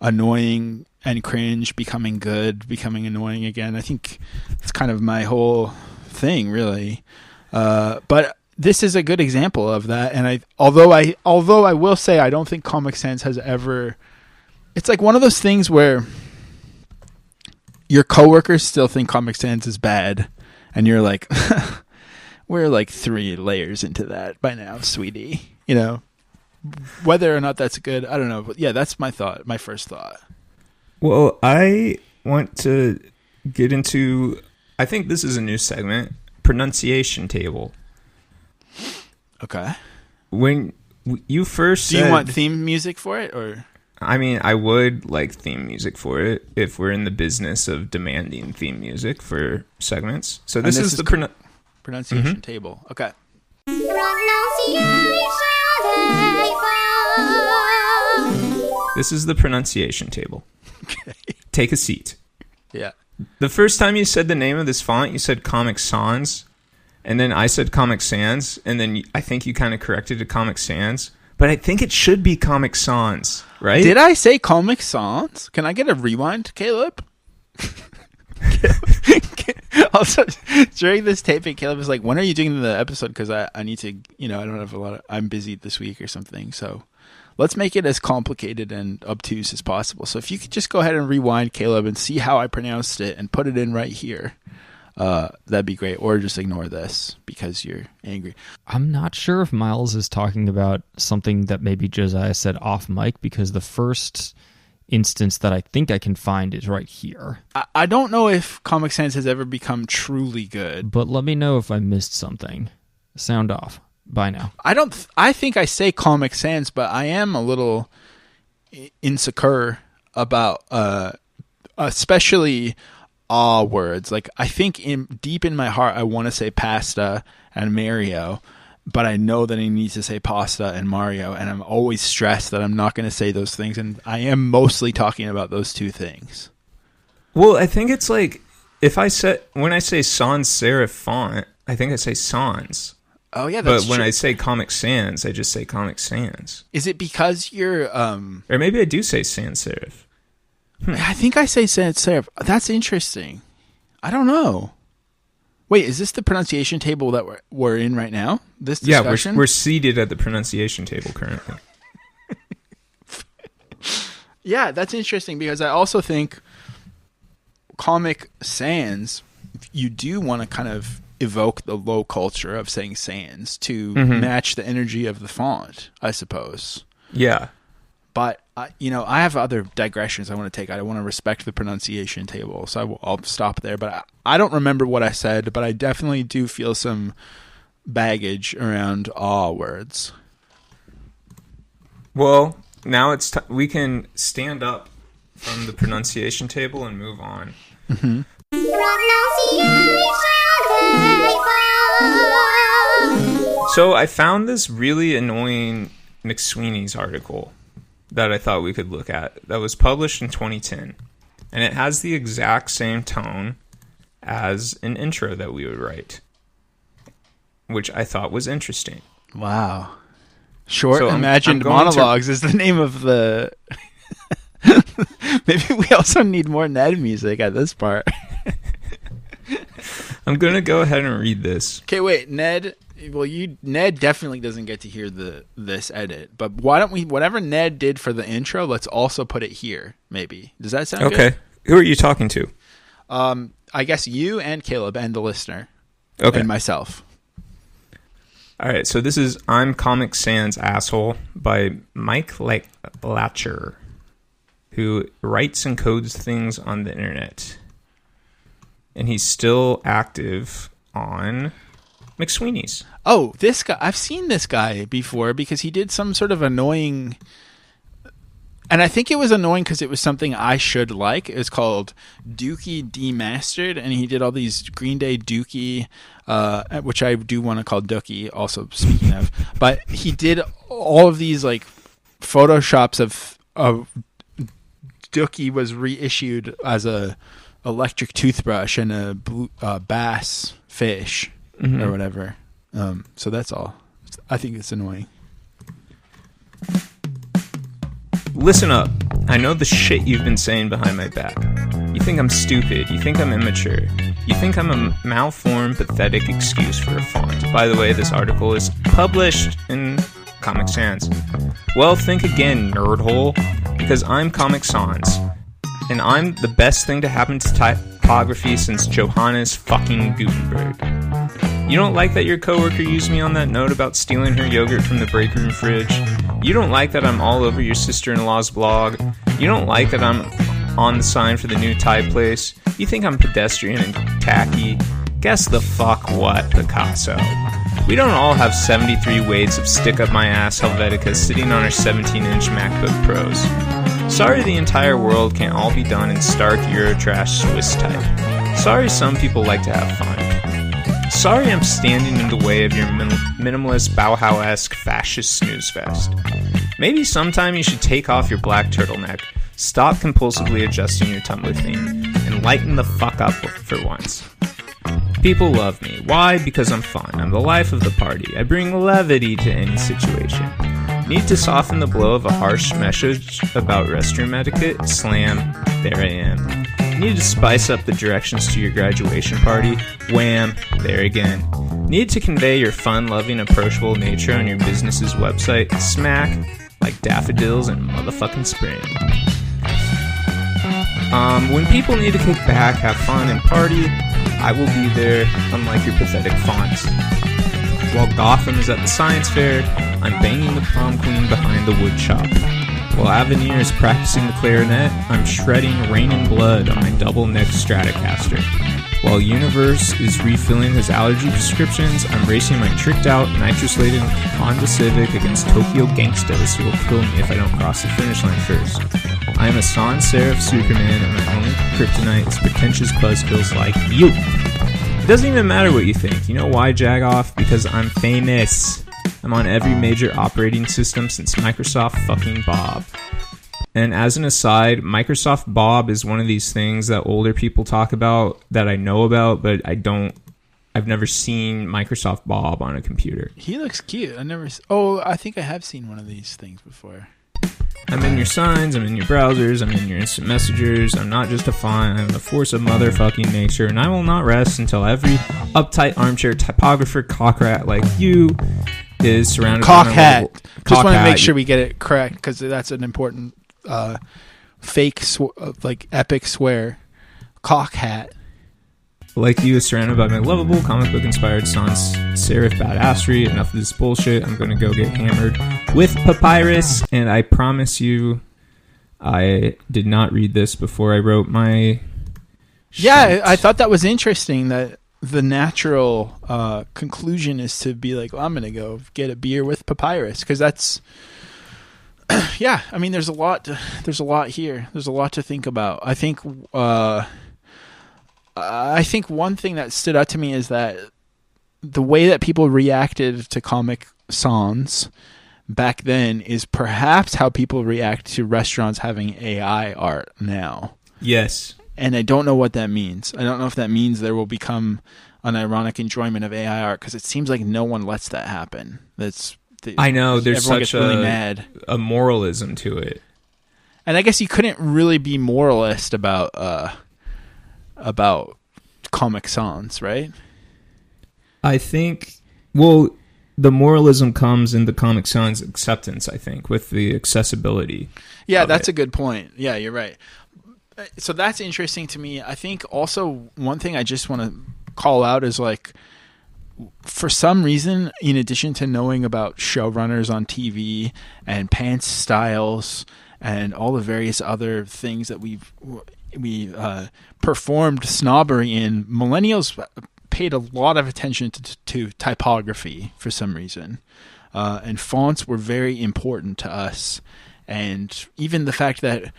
annoying and cringe becoming good, becoming annoying again. I think it's kind of my whole thing, really. But this is a good example of that. And although I will say I don't think Comic Sans has ever. It's like one of those things where your coworkers still think Comic Sans is bad, and you're like, we're like 3 layers into that by now, sweetie. You know, whether or not that's good, I don't know. But yeah, that's my first thought. Well, I want to get into, I think this is a new segment, pronunciation table. Okay. When you first Do you want theme music for it, or? I mean, I would like theme music for it if we're in the business of demanding theme music for segments. So this is the pronunciation table. Okay. This is the pronunciation table. Okay. Take a seat. Yeah. The first time you said the name of this font, you said Comic Sans, and then I said Comic Sans, and then I think you kind of corrected to Comic Sans, but I think it should be Comic Sans, right? Did I say Comic Sans? Can I get a rewind, Caleb? Also, during this taping, Caleb was like, when are you doing the episode? Because I need to, I don't have I'm busy this week or something, so let's make it as complicated and obtuse as possible. So if you could just go ahead and rewind, Caleb, and see how I pronounced it and put it in right here, that'd be great. Or just ignore this because you're angry. I'm not sure if Miles is talking about something that maybe Josiah said off mic, because the first instance that I think I can find is right here. I don't know if Comic Sans has ever become truly good. But let me know if I missed something. Sound off. Bye now. I think I say Comic Sans, but I am a little insecure about especially words. Like, I think deep in my heart I want to say pasta and Mario, but I know that I need to say pasta and Mario, and I'm always stressed that I'm not going to say those things, and I am mostly talking about those two things. Well, I think it's like when I say sans serif font, I think I say sans. Oh yeah, that's but when true. I say Comic Sans, I just say Comic Sans. Is it because you're or maybe I do say sans serif. I think I say sans serif. That's interesting. I don't know. Wait, is this the pronunciation table that we're in right now? This discussion? Yeah, we're seated at the pronunciation table currently. Yeah, that's interesting, because I also think Comic Sans, you do want to kind of evoke the low culture of saying sans to match the energy of the font, I suppose. Yeah. But, I have other digressions I want to take. I want to respect the pronunciation table, so I'll stop there. But I don't remember what I said, but I definitely do feel some baggage around words. Well, now it's we can stand up from the pronunciation table and move on. Mm-hmm. So I found this really annoying McSweeney's article that I thought we could look at, that was published in 2010, and it has the exact same tone as an intro that we would write, which I thought was interesting. Wow. Short So Imagined I'm going Monologues is the name of the... Maybe we also need more Ned music at this part. I'm going to go ahead and read this. Okay, wait, Ned... Well, Ned definitely doesn't get to hear this edit, but why don't we, whatever Ned did for the intro, let's also put it here, maybe. Does that sound good? Okay. Who are you talking to? I guess you and Caleb and the listener. Okay. And myself. All right, so this is I'm Comic Sans Asshole by Mike Latcher, who writes and codes things on the internet. And he's still active on McSweeney's. Oh, this guy. I've seen this guy before because he did some sort of annoying... And I think it was annoying because it was something I should like. It was called Dookie Demastered, and he did all these Green Day Dookie, which I do want to call Dookie, also speaking of. But he did all of these like photoshops of Dookie was reissued as a electric toothbrush and a blue, bass fish or whatever. So that's all. I think it's annoying. Listen up. I know the shit you've been saying behind my back. You think I'm stupid. You think I'm immature. You think I'm a malformed, pathetic excuse for a font. By the way, this article is published in Comic Sans. Well, think again, nerdhole, because I'm Comic Sans. and I'm the best thing to happen to typography since Johannes fucking Gutenberg. You don't like that your coworker used me on that note about stealing her yogurt from the break room fridge. You don't like that I'm all over your sister-in-law's blog. You don't like that I'm on the sign for the new Thai place. You think I'm pedestrian and tacky. Guess the fuck what, Picasso. We don't all have 73 waves of stick-up-my-ass Helvetica sitting on our 17-inch MacBook Pros. Sorry the entire world can't all be done in stark Eurotrash Swiss type. Sorry some people like to have fun. Sorry I'm standing in the way of your minimalist Bauhaus-esque fascist snooze fest. Maybe sometime you should take off your black turtleneck, stop compulsively adjusting your Tumblr theme, and lighten the fuck up for once. People love me. Why? Because I'm fun. I'm the life of the party. I bring levity to any situation. Need to soften the blow of a harsh message about restroom etiquette? Slam. There I am. Need to spice up the directions to your graduation party? Wham. There again. Need to convey your fun-loving, approachable nature on your business's website? Smack. Like daffodils in motherfucking spring. When people need to kick back, have fun, and party, I will be there, unlike your pathetic fonts. While Gotham is at the science fair, I'm banging the prom queen behind the wood shop. While Avenir is practicing the clarinet, I'm shredding Rain and Blood on my double-neck Stratocaster. While Universe is refilling his allergy prescriptions, I'm racing my tricked-out, nitrous-laden Honda Civic against Tokyo gangstas who will kill me if I don't cross the finish line first. I am a sans serif Superman, and my only kryptonite is pretentious buzzkills like you. It doesn't even matter what you think. You know why, Jagoff? Because I'm famous. I'm on every major operating system since Microsoft fucking Bob. And as an aside, Microsoft Bob is one of these things that older people talk about that I know about, but I've never seen Microsoft Bob on a computer. He looks cute. I think I have seen one of these things before. I'm in your signs, I'm in your browsers, I'm in your instant messengers. I'm not just a font, I'm a force of motherfucking nature, and I will not rest until every uptight armchair typographer cockrat like you is surrounded by Cockhat. Just want to make sure we get it correct, because that's an important fake, epic swear. Cockhat. Like you is surrounded by my lovable comic book inspired sans serif badassery. Enough of this bullshit. I'm going to go get hammered with papyrus, and I promise you I did not read this before I wrote my Yeah, I thought that was interesting that the natural conclusion is to be like, well, I'm going to go get a beer with papyrus, because that's yeah, I mean there's a lot here. There's a lot to think about. I think one thing that stood out to me is that the way that people reacted to Comic Sans back then is perhaps how people react to restaurants having AI art now. Yes. And I don't know what that means. I don't know if that means there will become an ironic enjoyment of AI art, because it seems like no one lets that happen. I know, there's such really mad. A moralism to it. And I guess you couldn't really be moralist about Comic Sans, right? I think, well, the moralism comes in the Comic Sans acceptance, I think, with the accessibility. Yeah, that's a good point. Yeah, you're right. So that's interesting to me. I think also one thing I just want to call out is, like, for some reason, in addition to knowing about showrunners on TV and pants styles and all the various other things that we performed snobbery in, millennials paid a lot of attention to typography for some reason. And fonts were very important to us. And even the fact that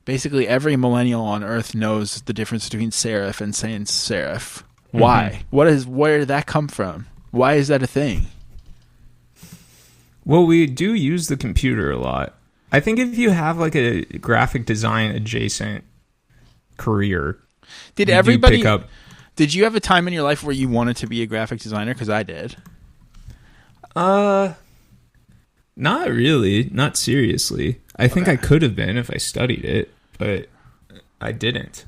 basically every millennial on Earth knows the difference between serif and sans serif. Why? Where did that come from? Why is that a thing? Well, we do use the computer a lot. I think if you have like a graphic design adjacent career, did you have a time in your life where you wanted to be a graphic designer? Because I did. Not really. Not seriously. I think I could have been if I studied it, but I didn't.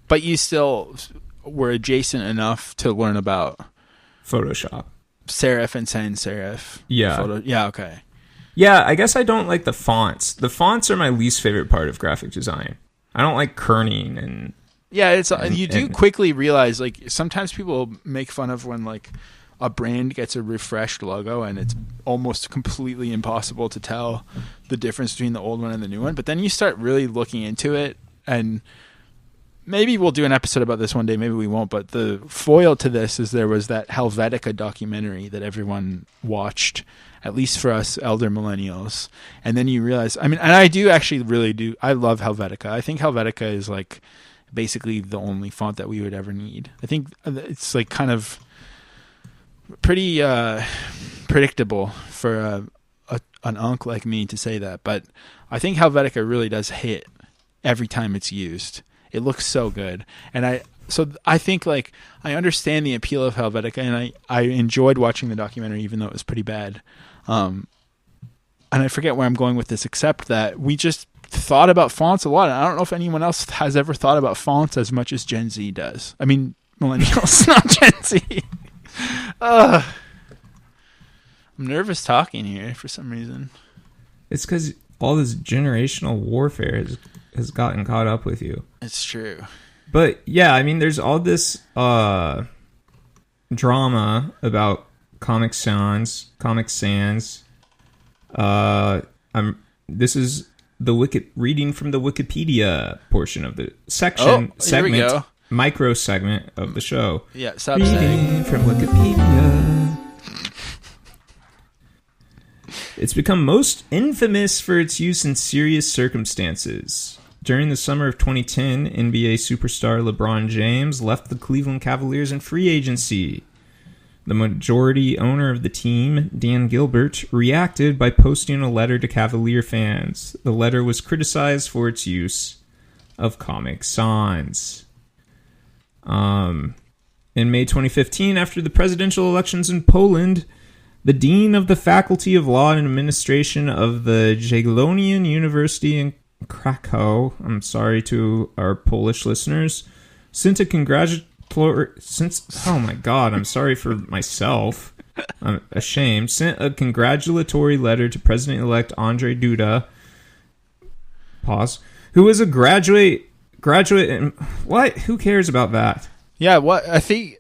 But you still were adjacent enough to learn about Photoshop, serif and sans serif. Yeah. Yeah. Okay. Yeah, I guess I don't like the fonts. The fonts are my least favorite part of graphic design. I don't like kerning and Yeah, it's you do quickly realize, like, sometimes people make fun of when, like, a brand gets a refreshed logo and it's almost completely impossible to tell the difference between the old one and the new one. But then you start really looking into it, and maybe we'll do an episode about this one day, maybe we won't. But the foil to this is there was that Helvetica documentary that everyone watched, at least for us elder millennials. And then you realize, I mean, and I do actually really do, I love Helvetica. I think Helvetica is like basically the only font that we would ever need. I think it's like kind of pretty predictable for an unk like me to say that, but I think Helvetica really does hit every time it's used. It looks so good, and I think, like, I understand the appeal of Helvetica, and I enjoyed watching the documentary even though it was pretty bad. And I forget where I'm going with this, except that we just thought about fonts a lot. And I don't know if anyone else has ever thought about fonts as much as Gen Z does. I mean, millennials, not Gen Z. I'm nervous talking here for some reason. It's because all this generational warfare has gotten caught up with you. It's true. But yeah, I mean, there's all this drama about Comic Sans. This is the reading from the Wikipedia portion of the segment. Micro segment of the show. Yeah, stop reading saying from Wikipedia. It's become most infamous for its use in serious circumstances. During the summer of 2010, NBA superstar LeBron James left the Cleveland Cavaliers in free agency. The majority owner of the team, Dan Gilbert, reacted by posting a letter to Cavalier fans. The letter was criticized for its use of Comic Sans. In May 2015, after the presidential elections in Poland, the dean of the Faculty of Law and Administration of the Jagiellonian University in Krakow, I'm sorry to our Polish listeners, sent a I'm sorry for myself. I'm ashamed. Sent a congratulatory letter to President-elect Andrzej Duda. Pause. Who was a graduate and what? Who cares about that? Yeah, what I think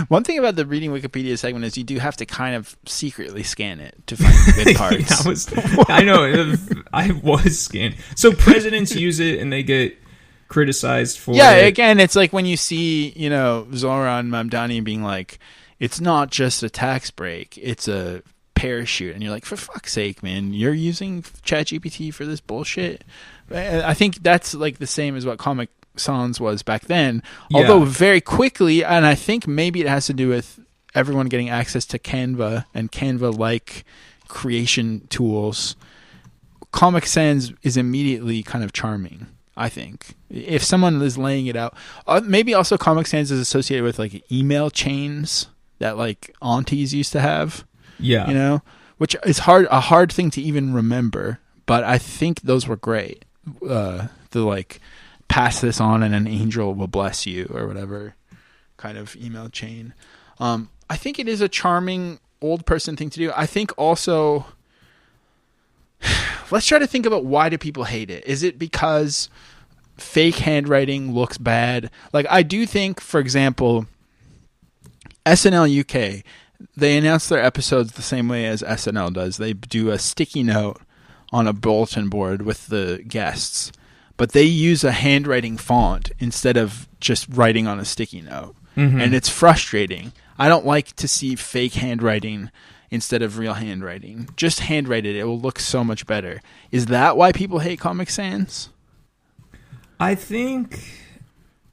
one thing about the reading Wikipedia segment is you do have to kind of secretly scan it to find the good parts. I know. I was scanned. So presidents use it and they get criticized for it. Again, it's like when you see, Zoran Mamdani being like, it's not just a tax break, it's a parachute. And you're like, for fuck's sake, man, you're using ChatGPT for this bullshit? I think that's like the same as what Comic Sans was back then, although very quickly, and I think maybe it has to do with everyone getting access to Canva and Canva-like creation tools. Comic Sans is immediately kind of charming, I think. If someone is laying it out, maybe also Comic Sans is associated with like email chains that like aunties used to have. Yeah, which is a hard thing to even remember, but I think those were great. The like, pass this on and an angel will bless you or whatever kind of email chain. I think it is a charming old person thing to do. I think also, let's try to think about why do people hate it. Is it because fake handwriting looks bad? Like, I do think, for example, SNL UK, they announce their episodes the same way as SNL does. They do a sticky note on a bulletin board with the guests, but they use a handwriting font instead of just writing on a sticky note. Mm-hmm. And it's frustrating. I don't like to see fake handwriting instead of real handwriting. Just handwrite it. It will look so much better. Is that why people hate Comic Sans? I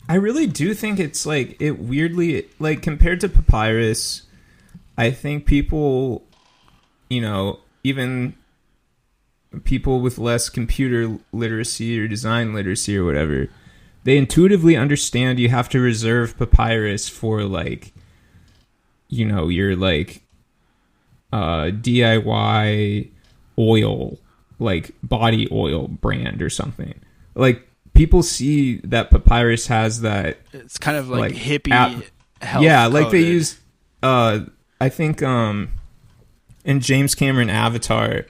really do think it's like, it weirdly, like, compared to Papyrus, I think people, even people with less computer literacy or design literacy or whatever, they intuitively understand you have to reserve Papyrus for like, your like DIY oil, like body oil brand or something. Like, people see that Papyrus has that. It's kind of like hippie health. Yeah, like they use I think in James Cameron Avatar,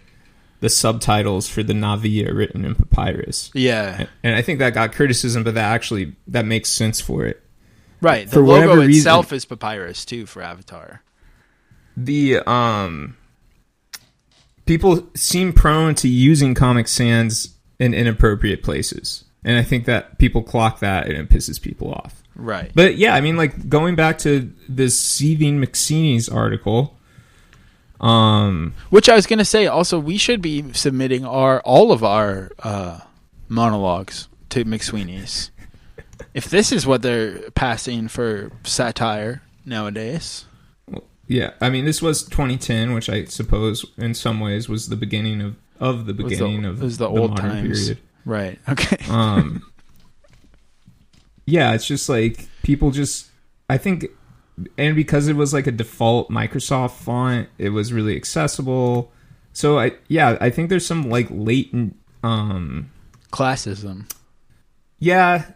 the subtitles for the Navi are written in papyrus. Yeah. And I think that got criticism, but that makes sense for it. Right. The For logo whatever itself reason, is papyrus too for Avatar. the people seem prone to using Comic Sans in inappropriate places. And I think that people clock that and it pisses people off. Right. But yeah, I mean, like, going back to this Seething McSweeney's article, Which I was going to say, also, we should be submitting all of our monologues to McSweeney's. If this is what they're passing for satire nowadays. yeah, I mean, this was 2010, which I suppose in some ways was the beginning of the beginning of was the old modern times. period. Right. Okay. Yeah, it's just like people just, I think, and because it was like a default Microsoft font, it was really accessible. So I think there's some like latent, Classism. yeah,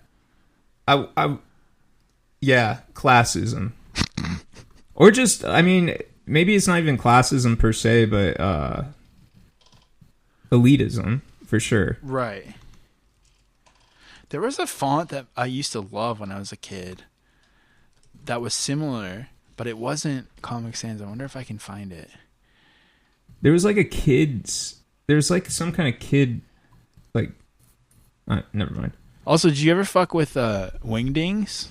classism, or just, I mean, maybe it's not even classism per se, but elitism for sure. Right. There was a font that I used to love when I was a kid that was similar, but it wasn't Comic Sans. I wonder if I can find it. There was like there's like some kind of kid, like, never mind. Also, did you ever fuck with Wingdings?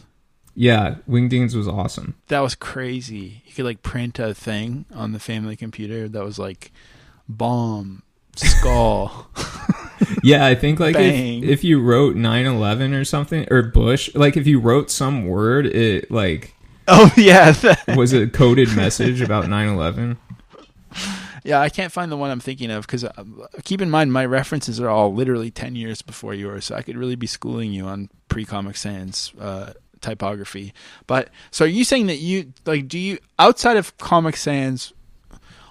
Yeah, Wingdings was awesome. That was crazy. You could like print a thing on the family computer that was like bomb, skull. Yeah, I think like Bang. if you wrote 9/11 or something, or Bush, like if you wrote some word, it like Oh yeah. was a coded message about 9/11. Yeah, I can't find the one I'm thinking of because keep in mind my references are all literally 10 years before yours, so I could really be schooling you on pre-Comic Sans typography. But so are you saying that you like, do you, outside of Comic Sans,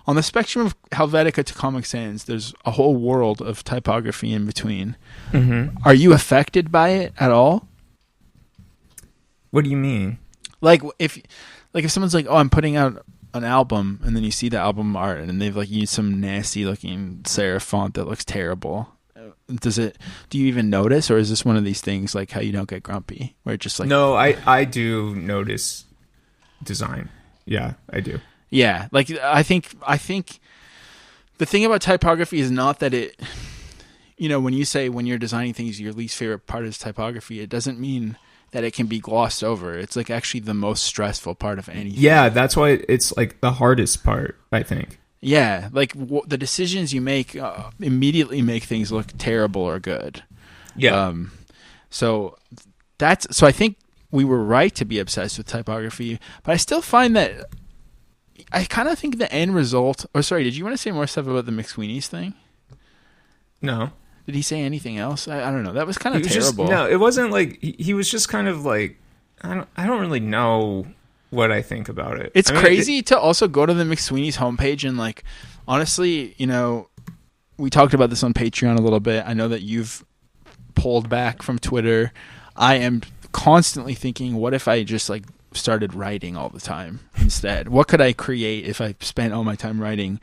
on the spectrum of Helvetica to Comic Sans, there's a whole world of typography in between. Mm-hmm. Are you affected by it at all? What do you mean? Like if someone's like, "Oh, I'm putting out an album," and then you see the album art and they've like used some nasty looking serif font that looks terrible. Do you even notice, or is this one of these things like how you don't get grumpy, where it's just like, No, I do notice design. Yeah, I do. yeah, like I think the thing about typography is not that it, you know, when you say when you're designing things your least favorite part is typography, it doesn't mean that it can be glossed over. It's like actually the most stressful part of anything. Yeah, that's why it's like the hardest part, I think. Yeah, like the decisions you make immediately make things look terrible or good. Yeah. So I think we were right to be obsessed with typography, but I still find that I kind of think the end result. Or sorry, did you want to say more stuff about the McSweeney's thing? No. Did he say anything else? I don't know. That was kind of Just, terrible. no, it wasn't like he was just kind of like, I don't really know what I think about it. It's I mean, crazy to also go to the McSweeney's homepage and like, honestly, you know, we talked about this on Patreon a little bit. I know that you've pulled back from Twitter. I am constantly thinking, what if I just like started writing all the time instead? What could I create if I spent all my time writing?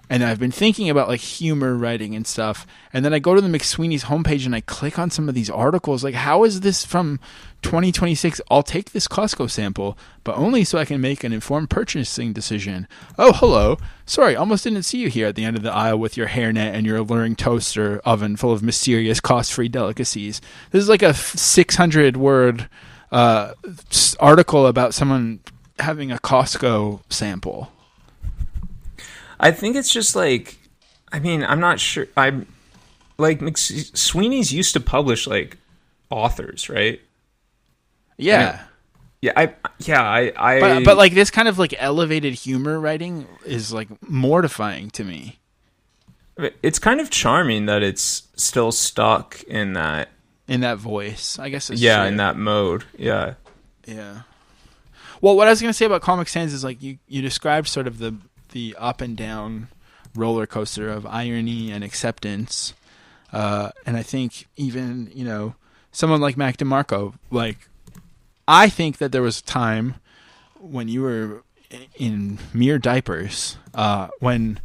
And I've been thinking about like humor writing and stuff. And then I go to the McSweeney's homepage and I click on some of these articles. Like, how is this from 2026? I'll take this Costco sample, but only so I can make an informed purchasing decision. Oh, hello. Sorry, almost didn't see you here at the end of the aisle with your hairnet and your alluring toaster oven full of mysterious cost-free delicacies. This is like a 600-word article about someone having a Costco sample. I think it's just like, I mean, I'm not sure. I'm like McSweeney's used to publish like authors, right? Yeah. I mean, But like this kind of like elevated humor writing is like mortifying to me. it's kind of charming that it's still stuck in that voice, I guess. Yeah, true. in that mode. Yeah. Yeah. Well, what I was going to say about Comic Sans is like you described sort of the up and down roller coaster of irony and acceptance. And I think even, you know, someone like Mac DeMarco, like, I think that there was a time when you were in mere diapers, when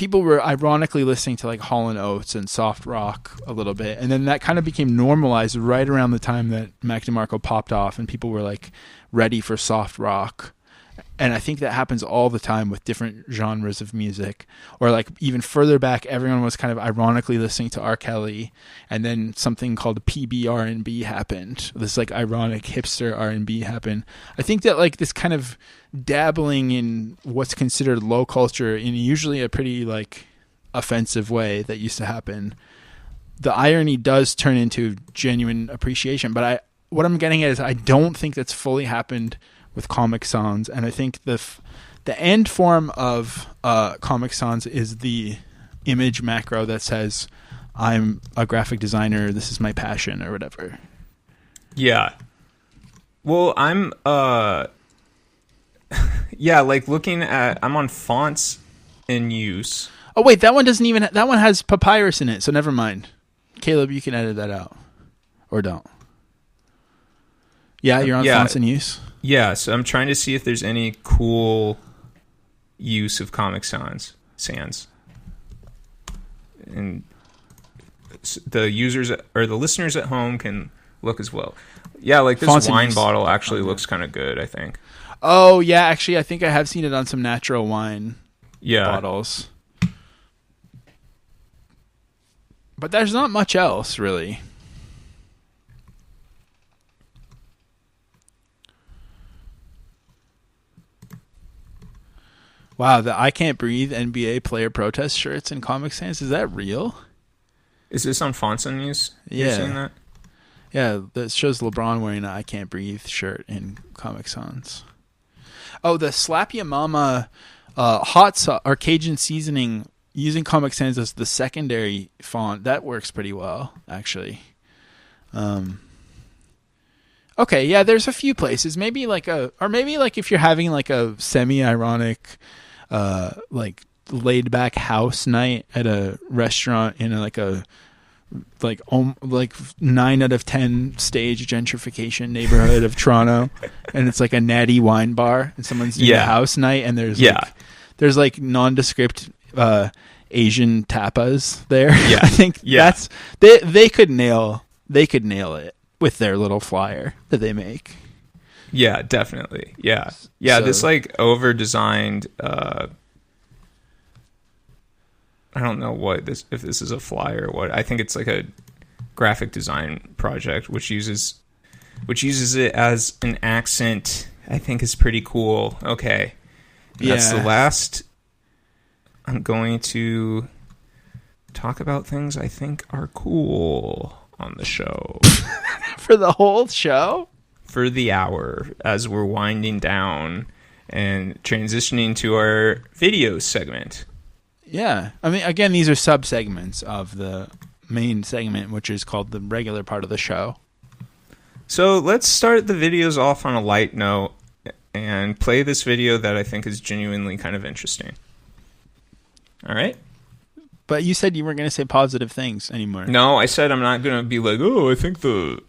people were ironically listening to like Hall & Oates and soft rock a little bit, and then that kind of became normalized right around the time that Mac DeMarco popped off, and people were like ready for soft rock. And I think that happens all the time with different genres of music. Or like even further back, everyone was kind of ironically listening to R. Kelly, and then something called PB R&B happened. This like ironic hipster R&B happened. I think that like this kind of dabbling in what's considered low culture in usually a pretty like offensive way that used to happen, the irony does turn into genuine appreciation. But what I'm getting at is I don't think that's fully happened with Comic Sans, and I think the end form of Comic Sans is the image macro that says I'm a graphic designer, this is my passion, or whatever. Yeah. Well, I'm yeah, like looking at, I'm on fonts in use. Oh wait, that one has papyrus in it, so never mind. Caleb, you can edit that out, or don't. Yeah, you're on fonts in use. Yeah, so I'm trying to see if there's any cool use of Comic Sans. And the users or the listeners at home can look as well. Yeah, like this Fonts wine bottle actually looks kind of good, I think. Oh, yeah, actually, I think I have seen it on some natural wine bottles. But there's not much else, really. Wow, the I Can't Breathe NBA player protest shirts in Comic Sans, is that real? Is this on Fonts in Use? Yeah. You're seeing that? Yeah, that shows LeBron wearing an I Can't Breathe shirt in Comic Sans. Oh, the Slap Ya Mama hot sauce or Cajun seasoning using Comic Sans as the secondary font, that works pretty well, actually. Okay, yeah, there's a few places. Maybe like if you're having like a semi-ironic like laid back house night at a restaurant in a 9 out of 10 stage gentrification neighborhood of Toronto, and it's like a natty wine bar, and someone's doing a house night, and there's like nondescript Asian tapas there. Yeah, I think that's they could nail it with their little flyer that they make. Yeah, definitely. Yeah. So, this like over designed I don't know if this is a flyer or what. I think it's like a graphic design project which uses it as an accent. I think is pretty cool. Okay. And that's the last. I'm going to talk about things I think are cool on the show. For the whole show? For the hour, as we're winding down and transitioning to our video segment. Yeah. I mean, again, these are sub-segments of the main segment, which is called the regular part of the show. So let's start the videos off on a light note and play this video that I think is genuinely kind of interesting. All right? But you said you weren't going to say positive things anymore. No, I said I'm not going to be like, oh, I think the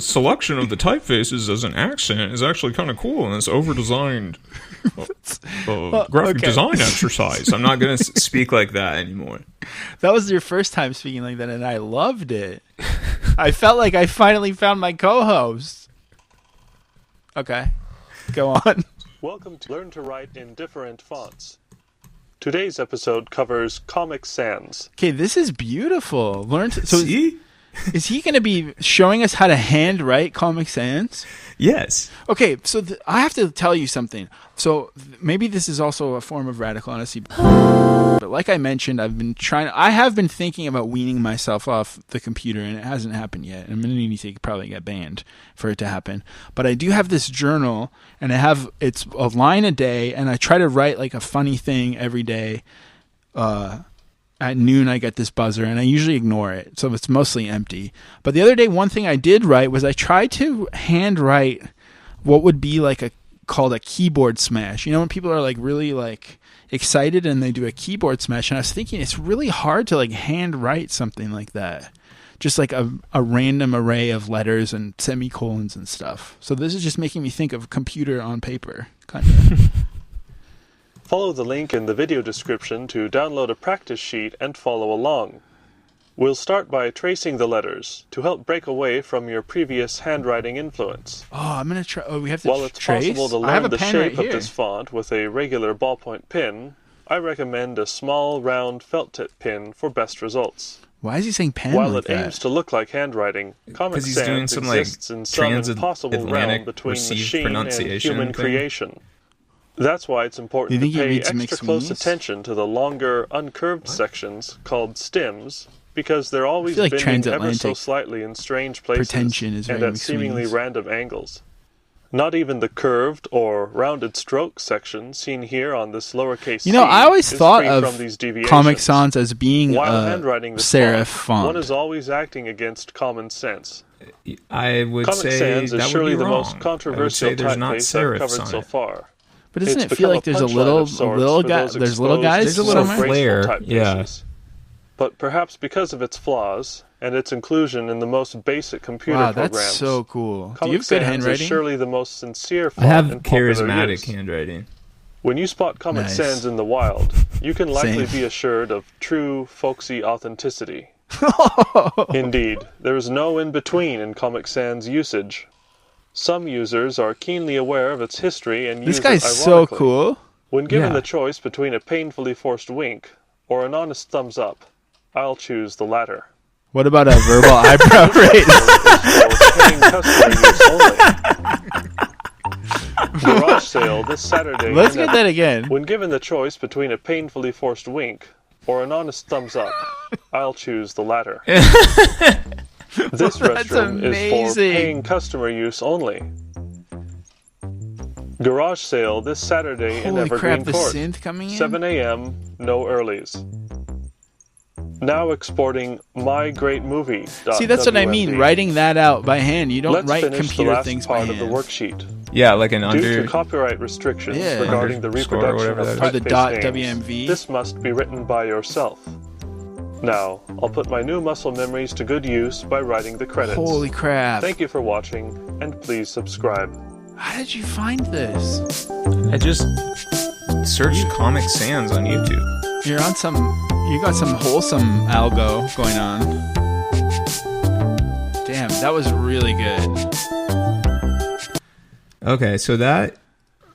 selection of the typefaces as an accent is actually kind of cool and it's over-designed graphic design exercise. I'm not going to speak like that anymore. That was your first time speaking like that, and I loved it. I felt like I finally found my co-host. Okay, go on. Welcome to Learn to Write in Different Fonts. Today's episode covers Comic Sans. Okay, this is beautiful. See? Is he going to be showing us how to hand write Comic Sans? Yes. Okay, so I have to tell you something. So maybe this is also a form of radical honesty. But like I mentioned, I have been thinking about weaning myself off the computer, and it hasn't happened yet. I'm going to need to probably get banned for it to happen. But I do have this journal, and it's a line a day, and I try to write like a funny thing every day. At noon, I get this buzzer, and I usually ignore it, so it's mostly empty. But the other day, one thing I did write was I tried to hand write what would be called a keyboard smash. You know, when people are like really like excited and they do a keyboard smash, and I was thinking it's really hard to like hand write something like that. Just like a random array of letters and semicolons and stuff. So this is just making me think of computer on paper, kind of. Follow the link in the video description to download a practice sheet and follow along. We'll start by tracing the letters to help break away from your previous handwriting influence. Oh, I'm going to try. Oh, we have to While it's trace? possible to I have learn a the pen shape right of this here. font with a regular ballpoint pen, I recommend a small, round felt tip pen for best results. Why is he saying pen While like it that? aims to look like handwriting, Comic he's doing Sans some, like, exists in some impossible realm between received machine and pronunciation human thing. creation. That's why it's important to You think he pay reads extra mixed close meanings? attention to the longer, uncurved sections called stems, because they're always like bending ever so transatlantic slightly in strange places pretension is and very at mixed seemingly meanings. random angles. Not even the curved or rounded stroke section seen here on this lowercase You know, c I always is thought free of from these deviations. Comic Sans as being While a handwriting this serif one font. is always acting against common sense. I would Comic say Sans is that surely would be the wrong. most I would controversial say there's not typeface I've serifs covered on so it. far. But doesn't It's it feel become like there's a punchline little of sorts little for guy? those There's little exposed guys There's a to little somewhere? flair, graceful yeah. typefaces. But perhaps because of its flaws and its inclusion in the most basic computer Wow, programs, that's so cool. Do Comic you have good Sans is handwriting? surely the most sincere I font have in popular charismatic use. handwriting. When you spot Comic Nice. Sans in the wild, you can likely Same. be assured of true, folksy authenticity. Indeed, there is no in-between in Comic Sans usage. Some users are keenly aware of its history and This use guy's it so ironically. cool. When given Yeah. the choice between a painfully forced wink or an honest thumbs up, I'll choose the latter. What about a verbal eyebrow raise? For paying customer use only. Garage sale this Saturday. Let's in get that again. When given the choice between a painfully forced wink or an honest thumbs up, I'll choose the latter. This restroom is for amazing. paying customer use only. Garage sale this Saturday in Holy crap, Evergreen the Court. synth coming in? 7 a.m., no earlies. Now exporting mygreatmovie.wmv. See, that's what I mean. Writing that out by hand. You don't Let's write finish computer the last things by part hand. of the worksheet. Yeah, like an Due under. to copyright restrictions Yeah. regarding the Underscore, reproduction whatever of that is. Or the typeface names, .wmv. this must be written by yourself. Now, I'll put my new muscle memories to good use by writing the credits. Holy crap. Thank you for watching, and please subscribe. How did you find this? I just searched Comic Sans on YouTube. You got some wholesome algo going on. Damn, that was really good. Okay, so that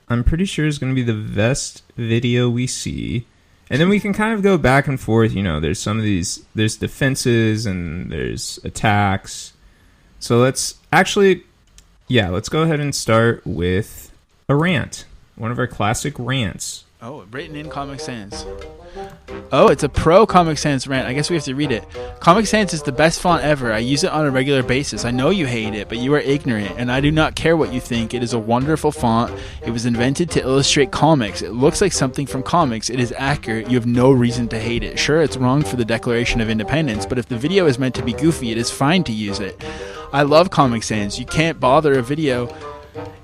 I'm pretty sure is going to be the best video we see. And then we can kind of go back and forth. You know, there's some of these, there's defenses and there's attacks. So let's go ahead and start with a rant. One of our classic rants. Oh, written in Comic Sans. Oh, it's a pro Comic Sans rant. I guess we have to read it. Comic Sans is the best font ever. I use it on a regular basis. I know you hate it, but you are ignorant, and I do not care what you think. It is a wonderful font. It was invented to illustrate comics. It looks like something from comics. It is accurate. You have no reason to hate it. Sure, it's wrong for the Declaration of Independence, but if the video is meant to be goofy, it is fine to use it. I love Comic Sans. You can't bother a video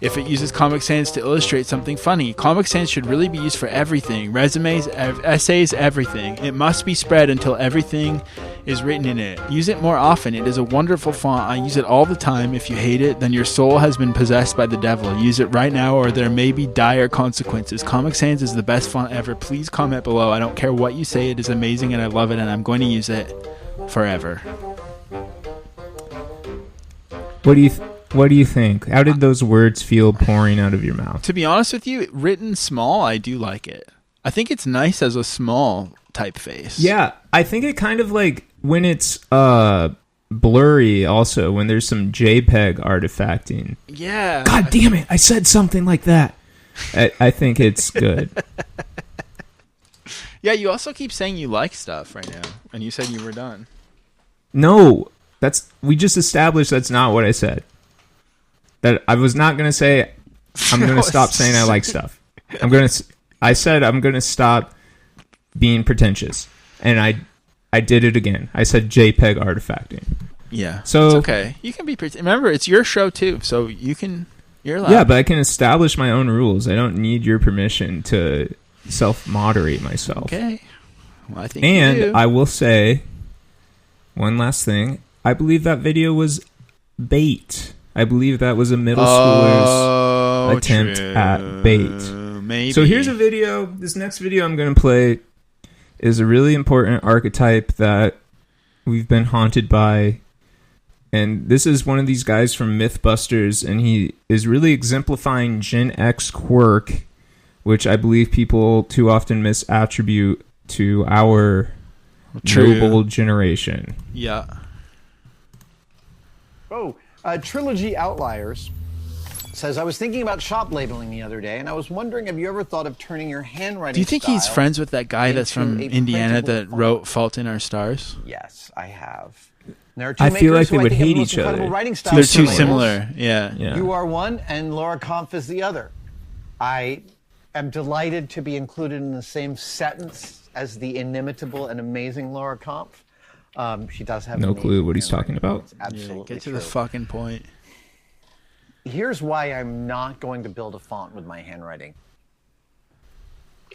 if it uses Comic Sans to illustrate something funny. Comic Sans should really be used for everything. Resumes, essays, everything. It must be spread until everything is written in it. Use it more often. It is a wonderful font. I use it all the time. If you hate it, then your soul has been possessed by the devil. Use it right now or there may be dire consequences. Comic Sans is the best font ever. Please comment below. I don't care what you say. It is amazing and I love it and I'm going to use it forever. What do you think? How did those words feel pouring out of your mouth? To be honest with you, written small, I do like it. I think it's nice as a small typeface. Yeah, I think it kind of like when it's blurry also, when there's some JPEG artifacting. Yeah. God damn it, I said something like that. I think it's good. Yeah, you also keep saying you like stuff right now, and you said you were done. No, we just established that's not what I said. That I was not going to say I'm going to stop saying I like stuff. I said I'm going to stop being pretentious. And I did it again. I said JPEG artifacting. Yeah. So it's okay. You can be remember, it's your show too, so you're allowed. Yeah, but I can establish my own rules. I don't need your permission to self-moderate myself. Okay. Well, I think you do. And I will say one last thing. I believe that video was bait. I believe that was a middle schooler's attempt at bait. maybe. So here's a video. This next video I'm going to play is a really important archetype that we've been haunted by. And this is one of these guys from Mythbusters, and he is really exemplifying Gen X quirk, which I believe people too often misattribute to our noble generation. Yeah. Trilogy Outliers says, I was thinking about shop labeling the other day, and I was wondering, have you ever thought of turning your handwriting Do you think he's friends with that guy that's from Indiana that wrote Fault in Our Stars? Yes, I have. There are two I feel like makers they who I would think have hate the most each other. incredible writing They're styles too for similar. labels. Yeah. You are one, and Laura Kampf is the other. I am delighted to be included in the same sentence as the inimitable and amazing Laura Kampf. She does have No clue what he's talking about. It's absolutely Get to true. the fucking point. Here's why I'm not going to build a font with my handwriting.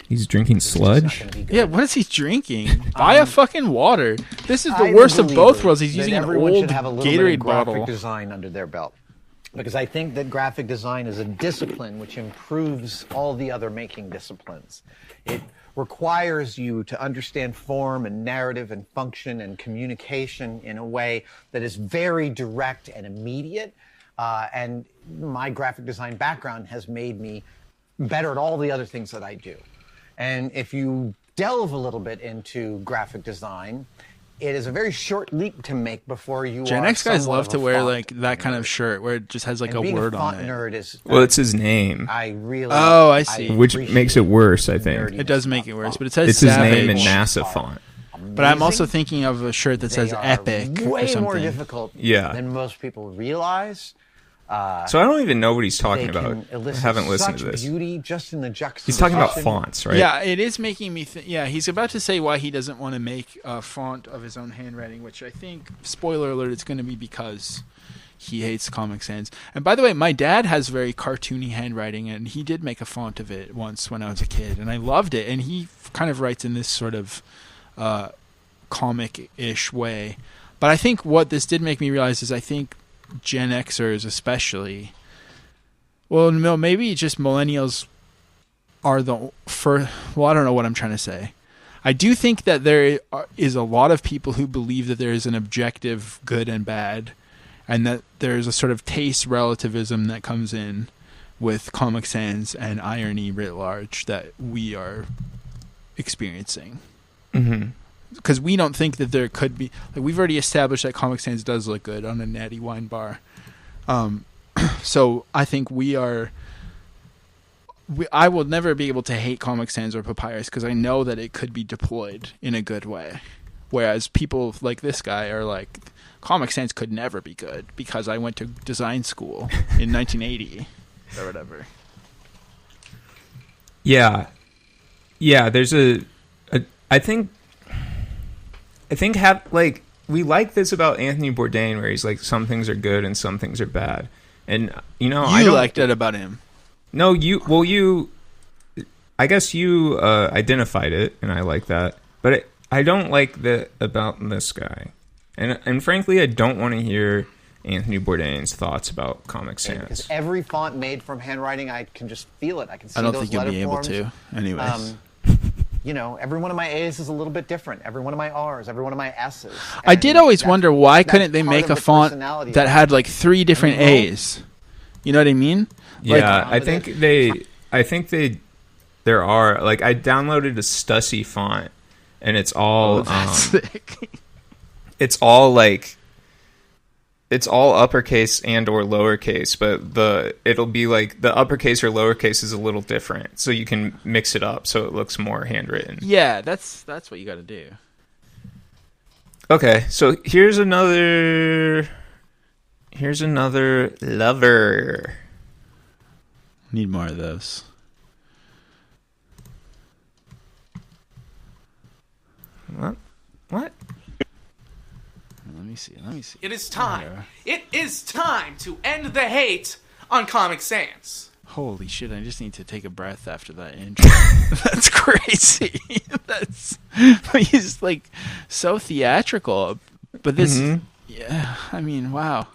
He's drinking It's just not sludge. gonna be good. Yeah, what is he drinking? Buy a fucking water. This is the I'm worst a of both believer worlds. He's that using an everyone old should have a little bit Gatorade of graphic bottle. design under their belt, because I think that graphic design is a discipline which improves all the other making disciplines. It requires you to understand form and narrative and function and communication in a way that is very direct and immediate. And my graphic design background has made me better at all the other things that I do. And if you delve a little bit into graphic design, it is a very short leap to make before you Gen are X guys somewhat love of to a wear font like that kind nerd. of shirt where it just has like And a being word a font on it. nerd is Well, it's his name, I really Oh, I see. which appreciate makes it worse, I think. nerdiness It does make about it worse, font. but it says It's his Savage. name in massive font. But I'm also Amazing. thinking of a shirt that says They are Epic or way something. more difficult Yeah. than most people realize. So I don't even know what he's They talking about. can I elicit haven't listened such to this. beauty just in the juxtaposition. He's talking about fonts, right? Yeah, it is making me think. Yeah, he's about to say why he doesn't want to make a font of his own handwriting, which I think, spoiler alert, it's going to be because he hates Comic Sans. And by the way, my dad has very cartoony handwriting, and he did make a font of it once when I was a kid, and I loved it. And he kind of writes in this sort of comic-ish way. But I think what this did make me realize is I think Gen Xers especially, well, no, maybe just millennials are the first. Well, I don't know what I'm trying to say. I do think that there is a lot of people who believe that there is an objective good and bad, and that there's a sort of taste relativism that comes in with Comic Sans and irony writ large that we are experiencing. Mm-hmm. Because we don't think that there could be, like, we've already established that Comic Sans does look good on a natty wine bar. So I think I will never be able to hate Comic Sans or Papyrus because I know that it could be deployed in a good way. Whereas people like this guy are like, Comic Sans could never be good because I went to design school in 1980 or whatever. Yeah. There's I think we like this about Anthony Bourdain, where he's like, some things are good and some things are bad, and I don't liked it about him. No, I guess you identified it, and I like that, but I don't like that about this guy, and frankly, I don't want to hear Anthony Bourdain's thoughts about Comic Sans. Because every font made from handwriting, I can just feel it. I can see I don't those think you'll letter be able forms. to. Anyways. Every one of my A's is a little bit different. Every one of my R's, every one of my S's. I did And always that's- wonder why that's couldn't they part make of a the font personality that of had it. like 3 different And you know- A's. You know what I mean? Yeah, I think there are, like, I downloaded a Stussy font, and it's all That's sick. it's all uppercase and or lowercase, but it'll be like the uppercase or lowercase is a little different, so you can mix it up so it looks more handwritten. Yeah, that's what you got to do. Okay, so here's another lover. Need more of those. What? Let me see. It is time. It is time to end the hate on Comic Sans. Holy shit, I just need to take a breath after that intro. That's crazy. He's like so theatrical. But this, yeah, I mean, wow.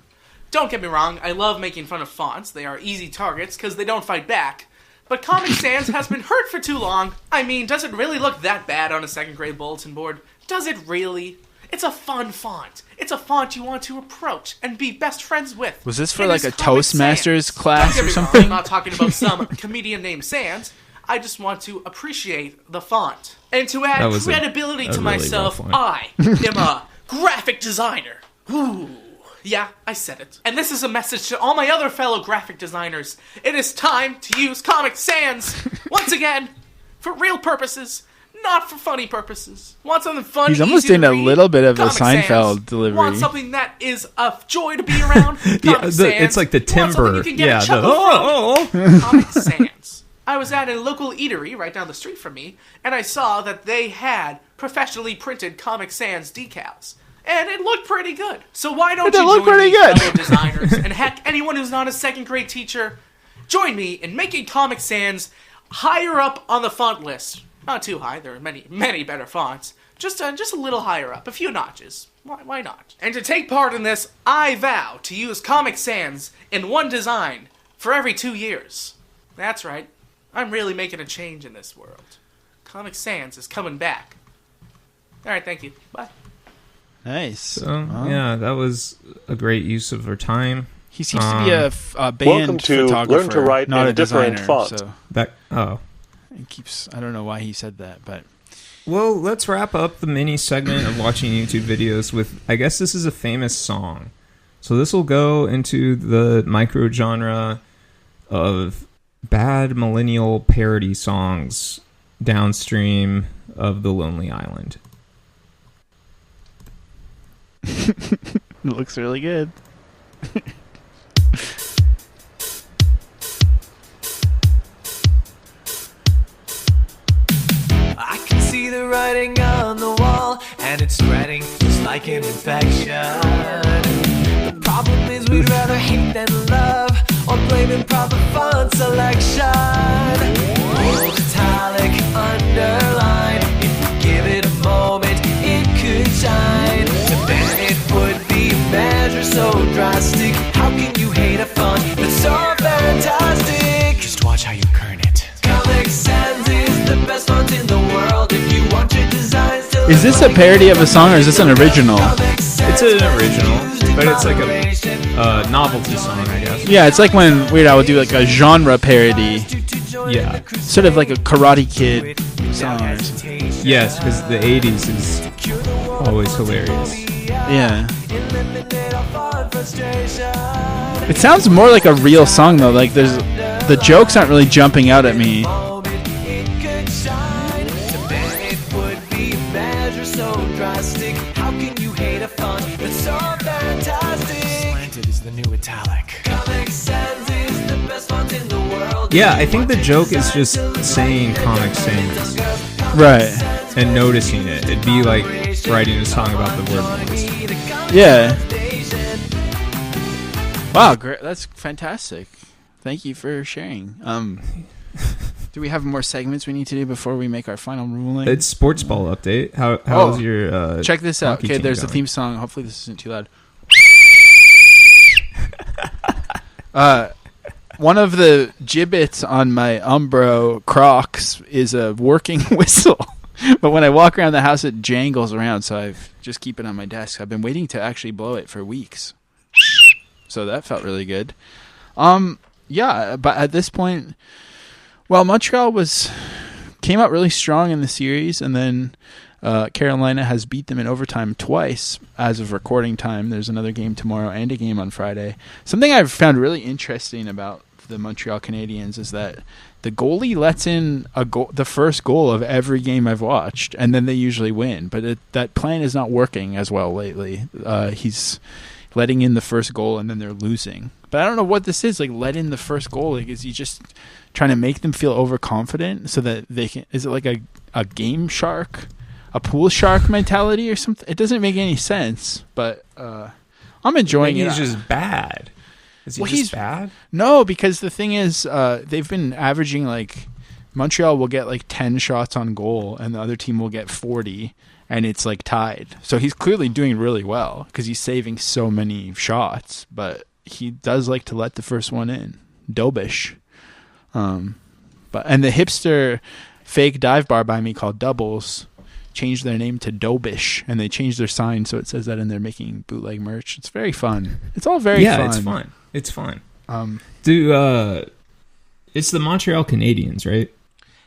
Don't get me wrong, I love making fun of fonts. They are easy targets because they don't fight back. But Comic Sans has been hurt for too long. I mean, does it really look that bad on a second grade bulletin board? Does it really? It's a fun font. It's a font you want to approach and be best friends with. Was this for It like is a Comic Toastmasters Sans. class Don't or get me wrong, something? I'm not talking about some comedian named Sans. I just want to appreciate the font. And to add That was credibility a to really myself, rough one. I am a graphic designer. Ooh. Yeah, I said it. And this is a message to all my other fellow graphic designers. It is time to use Comic Sans once again for real purposes, not for funny purposes. Want something fun? He's almost easy to doing a read? little bit of a Comic Sans. Seinfeld delivery. Want something that is a joy to be around? Comic Sans. It's like the Want something timbre. you can get a Yeah, chuckle from? Comic Sans. I was at a local eatery right down the street from me, and I saw that they had professionally printed Comic Sans decals. And it looked pretty good. So why don't you join me, fellow designers, and heck, anyone who's not a second grade teacher, join me in making Comic Sans higher up on the font list. Not too high. There are many, many better fonts. Just a little higher up, a few notches. Why not? And to take part in this, I vow to use Comic Sans in one design for every 2 years. That's right. I'm really making a change in this world. Comic Sans is coming back. All right, thank you. Bye. Nice. So, yeah, that was a great use of our time. He seems to be a band Welcome to photographer, Learn to Write not in a a Different designer. Font. So it keeps. I don't know why he said that, but Well, let's wrap up the mini segment of watching YouTube videos with, I guess this is a famous song. So this will go into the micro genre of bad millennial parody songs downstream of The Lonely Island. it looks really good. I can see the writing on the wall, and it's spreading just like an infection. The problem is we'd rather hate than love, or blame improper font selection. Bold, italic, underline. If we give it a moment, it could shine. To ban it would be a measure so drastic. How can you hate a font that's so fantastic? Just watch how you kern it. Comic Sans is the best font in the world. If you want your designs to Is this a parody of a song or is this an original? It's an original, but it's like a novelty song, I guess. Yeah, it's like when Weird Al would do like a genre parody, Yeah. sort of like a Karate Kid song or something. Yes, because the 80s is always hilarious. Yeah. It sounds more like a real song though. Like the jokes aren't really jumping out at me. How can you hate a font that's so fantastic? Slanted is the new italic. Comic Sans is the best font in the world. Yeah, I think the joke is just saying Comic Sans Right. and noticing it. It'd be like writing a song about the word noise. Yeah. Wow, great. That's fantastic. Thank you for sharing. Do we have more segments we need to do before we make our final ruling? It's sports ball update. How's your check this out. hockey Okay, team there's going? the theme song. Hopefully this isn't too loud. One of the gibbets on my Umbro Crocs is a working whistle. But when I walk around the house, it jangles around, so I've just keep it on my desk. I've been waiting to actually blow it for weeks. So that felt really good. Yeah, but at this point, well, Montreal came out really strong in the series, and then Carolina has beat them in overtime twice as of recording time. There's another game tomorrow and a game on Friday. Something I've found really interesting about the Montreal Canadiens is that the goalie lets in the first goal of every game I've watched, and then they usually win. But that plan is not working as well lately. He's letting in the first goal, and then they're losing. But I don't know what this is. Like, let in the first goal. Like, is he just trying to make them feel overconfident so that they can? Is it like a game shark, a pool shark mentality or something? It doesn't make any sense. But I'm enjoying it. He's just bad. Is he just bad? No, because the thing is, they've been averaging like Montreal will get like 10 shots on goal, and the other team will get 40, and it's like tied. So he's clearly doing really well because he's saving so many shots. But he does like to let the first one in. Dobish. And the hipster fake dive bar by me called Doubles changed their name to Dobish, and they changed their sign so it says that, and they're making bootleg merch. It's very fun. It's all very fun. Yeah, it's fun. It's fun. It's the Montreal Canadiens, right?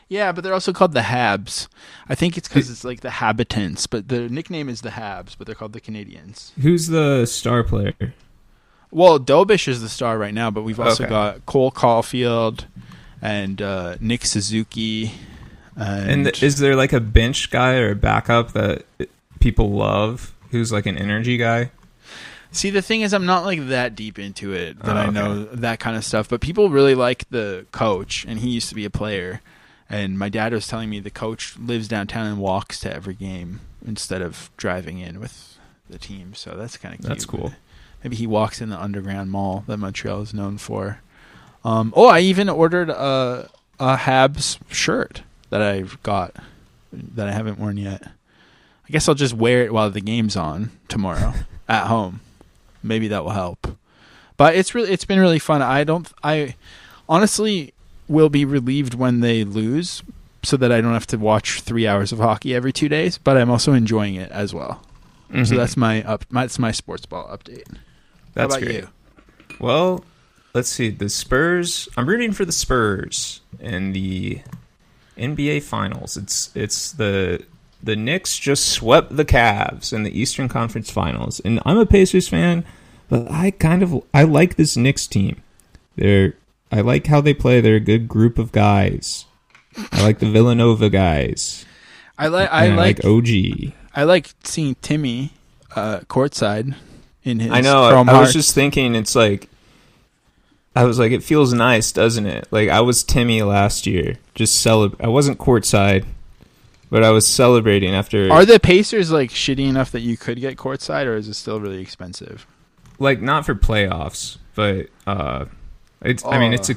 Yeah, but they're also called the Habs. I think it's because it's like the Habitants, but the nickname is the Habs, but they're called the Canadiens. Who's the star player? Well, Dobish is the star right now, but we've also got Cole Caulfield and Nick Suzuki. And is there like a bench guy or a backup that people love who's like an energy guy? See, the thing is, I'm not like that deep into it that I know that kind of stuff, but people really like the coach, and he used to be a player. And my dad was telling me the coach lives downtown and walks to every game instead of driving in with the team. So that's kind of cute. That's cool. Maybe he walks in the underground mall that Montreal is known for. I even ordered a Habs shirt that I've got that I haven't worn yet. I guess I'll just wear it while the game's on tomorrow at home. Maybe that will help. But it's been really fun. I honestly will be relieved when they lose so that I don't have to watch 3 hours of hockey every 2 days, but I'm also enjoying it as well. Mm-hmm. So that's my sports ball update. That's How about great. you? Well, let's see. The Spurs. I'm rooting for the Spurs in the NBA Finals. It's the Knicks just swept the Cavs in the Eastern Conference Finals, and I'm a Pacers fan, but I like this Knicks team. I like how they play. They're a good group of guys. I like the Villanova guys. I like OG. I like seeing Timmy courtside in his. I know. Chrome I was Hearts. just thinking. It's like. I was like, it feels nice, doesn't it? Like I was Timmy last year. I wasn't courtside, but I was celebrating after. Are the Pacers like shitty enough that you could get courtside, or is it still really expensive? Like not for playoffs, but it's. I mean, it's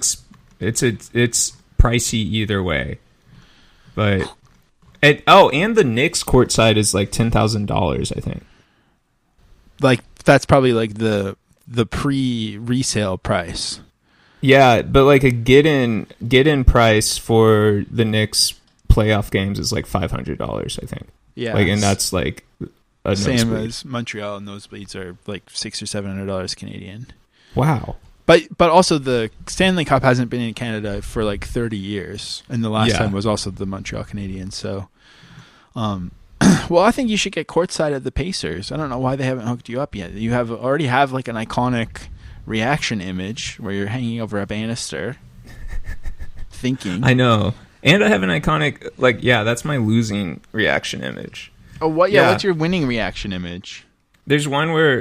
pricey either way. But and the Knicks courtside is like $10,000, I think. Like that's probably like the pre-resale price. Yeah, but like a get in price for the Knicks playoff games is like $500, I think. Yeah, like, and that's like a same nosebleed. as Montreal nosebleeds are like $600 or $700 Canadian. Wow. But also the Stanley Cup hasn't been in Canada for like 30 years, and the last time was also the Montreal Canadiens. So, well, I think you should get courtside at the Pacers. I don't know why they haven't hooked you up yet. You already have like an iconic reaction image where you're hanging over a banister, thinking. I know, and I have an iconic that's my losing reaction image. Oh, what? Yeah, what's your winning reaction image? There's one where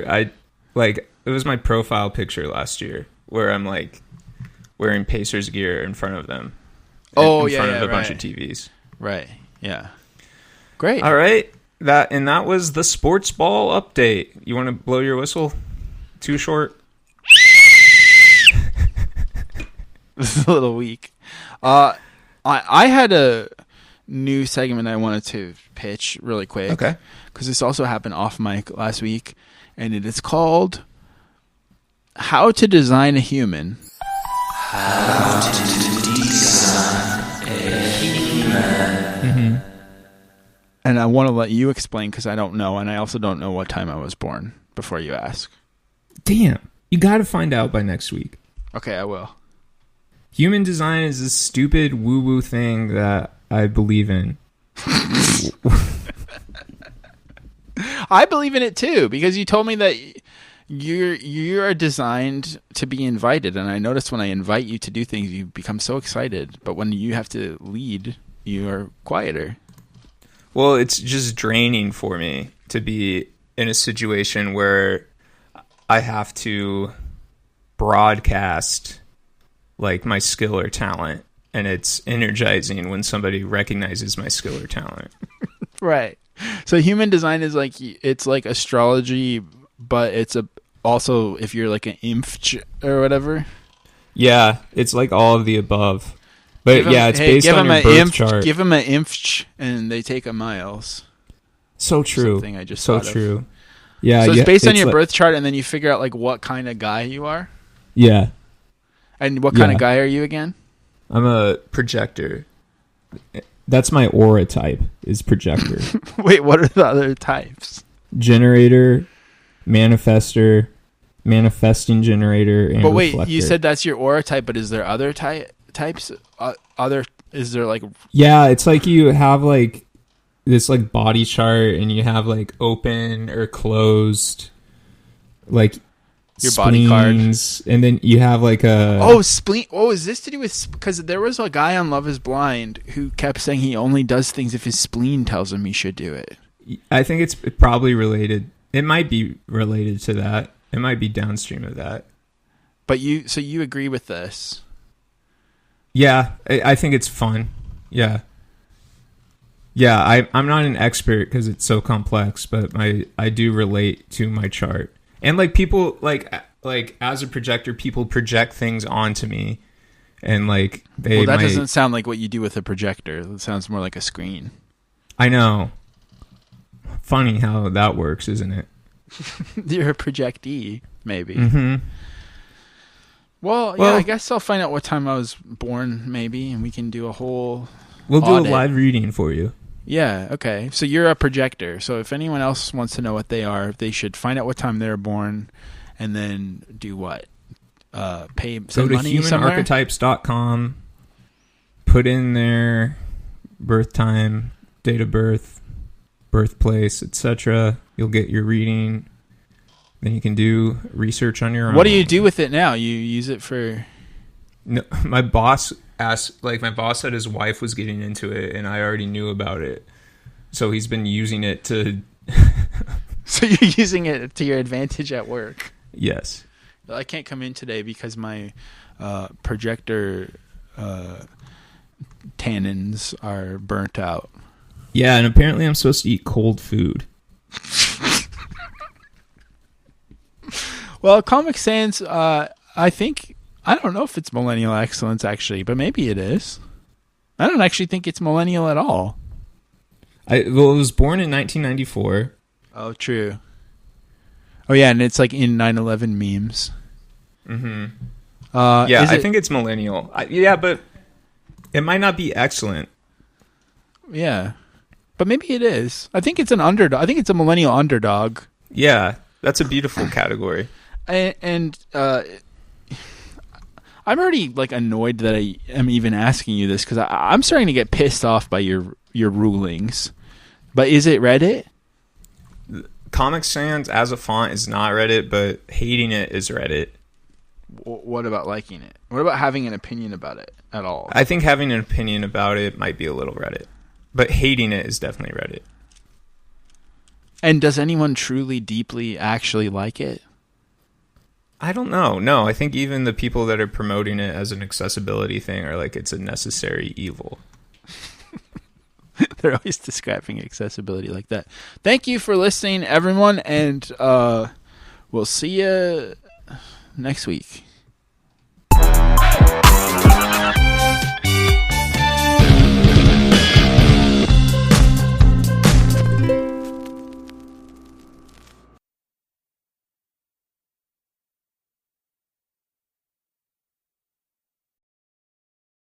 it was my profile picture last year where I'm like wearing Pacers gear in front of them. In front of a bunch of TVs. Right. Yeah. Great. All right. That was the sports ball update. You want to blow your whistle? Too short? This is a little weak. I had a new segment I wanted to pitch really quick. Okay. Because this also happened off mic last week, and it is called How to Design a Human. How to design a human. Mm-hmm. And I want to let you explain because I don't know, and I also don't know what time I was born before you ask. Damn. You got to find out by next week. Okay, I will. Human design is this stupid woo-woo thing that I believe in. I believe in it too, because you told me that you're designed to be invited, and I noticed when I invite you to do things, you become so excited. But when you have to lead, you are quieter. Well, it's just draining for me to be in a situation where I have to broadcast like my skill or talent, and it's energizing when somebody recognizes my skill or talent. Right. So human design is it's like astrology, but it's also if you're like an imf or whatever. Yeah, it's like all of the above. But it's based on your birth chart. Give them an imf and they take a miles. So true. Something I just so thought true. Of. Yeah. So it's based on your birth chart, and then you figure out like what kind of guy you are. Yeah. And what kind of guy are you again? I'm a projector. That's my aura type, is projector. Wait, what are the other types? Generator, manifesting generator, and but wait, reflector. you said that's your aura type, but is there other types? Is there like... Yeah, it's like you have like this like body chart, and you have like open or closed, like your body card, and then you have like a spleen. Oh, is this to do with... Because there was a guy on Love Is Blind who kept saying he only does things if his spleen tells him he should do it. I think it's probably related. It might be related to that. It might be downstream of that. But you agree with this? Yeah, I think it's fun. Yeah. I'm not an expert because it's so complex, but I do relate to my chart. And like people like as a projector, people project things onto me, and like they. Well, that doesn't sound like what you do with a projector. It sounds more like a screen. I know. Funny how that works, isn't it? You're a projectee, maybe. Mm-hmm. Well, yeah, I guess I'll find out what time I was born, maybe, and we can do a whole. We'll audit. do a live reading for you. Yeah, okay. So you're a projector. So if anyone else wants to know what they are, they should find out what time they're born and then do what? Go to humanarchetypes.com, put in their birth time, date of birth, birthplace, etc. You'll get your reading. Then you can do research on your own. What do you do with it now? You use it for... No, my boss said his wife was getting into it, and I already knew about it. So he's been using it to... So you're using it to your advantage at work? Yes. I can't come in today because my projector tannins are burnt out. Yeah, and apparently I'm supposed to eat cold food. Well, Comic Sans, I don't know if it's Millennial Excellence, actually, but maybe it is. I don't actually think it's Millennial at all. It was born in 1994. Oh, true. Oh, yeah, and it's like in 9/11 memes. Mm-hmm. I think it's Millennial. But it might not be excellent. Yeah. But maybe it is. I think it's an underdog. I think it's a Millennial underdog. Yeah, that's a beautiful category. And I'm already like annoyed that I am even asking you this because I'm starting to get pissed off by your rulings. But is it Reddit? Comic Sans as a font is not Reddit, but hating it is Reddit. What about liking it? What about having an opinion about it at all? I think having an opinion about it might be a little Reddit, but hating it is definitely Reddit. And does anyone truly, deeply, actually like it? I don't know. No, I think even the people that are promoting it as an accessibility thing are like it's a necessary evil. They're always describing accessibility like that. Thank you for listening, everyone, and we'll see you next week.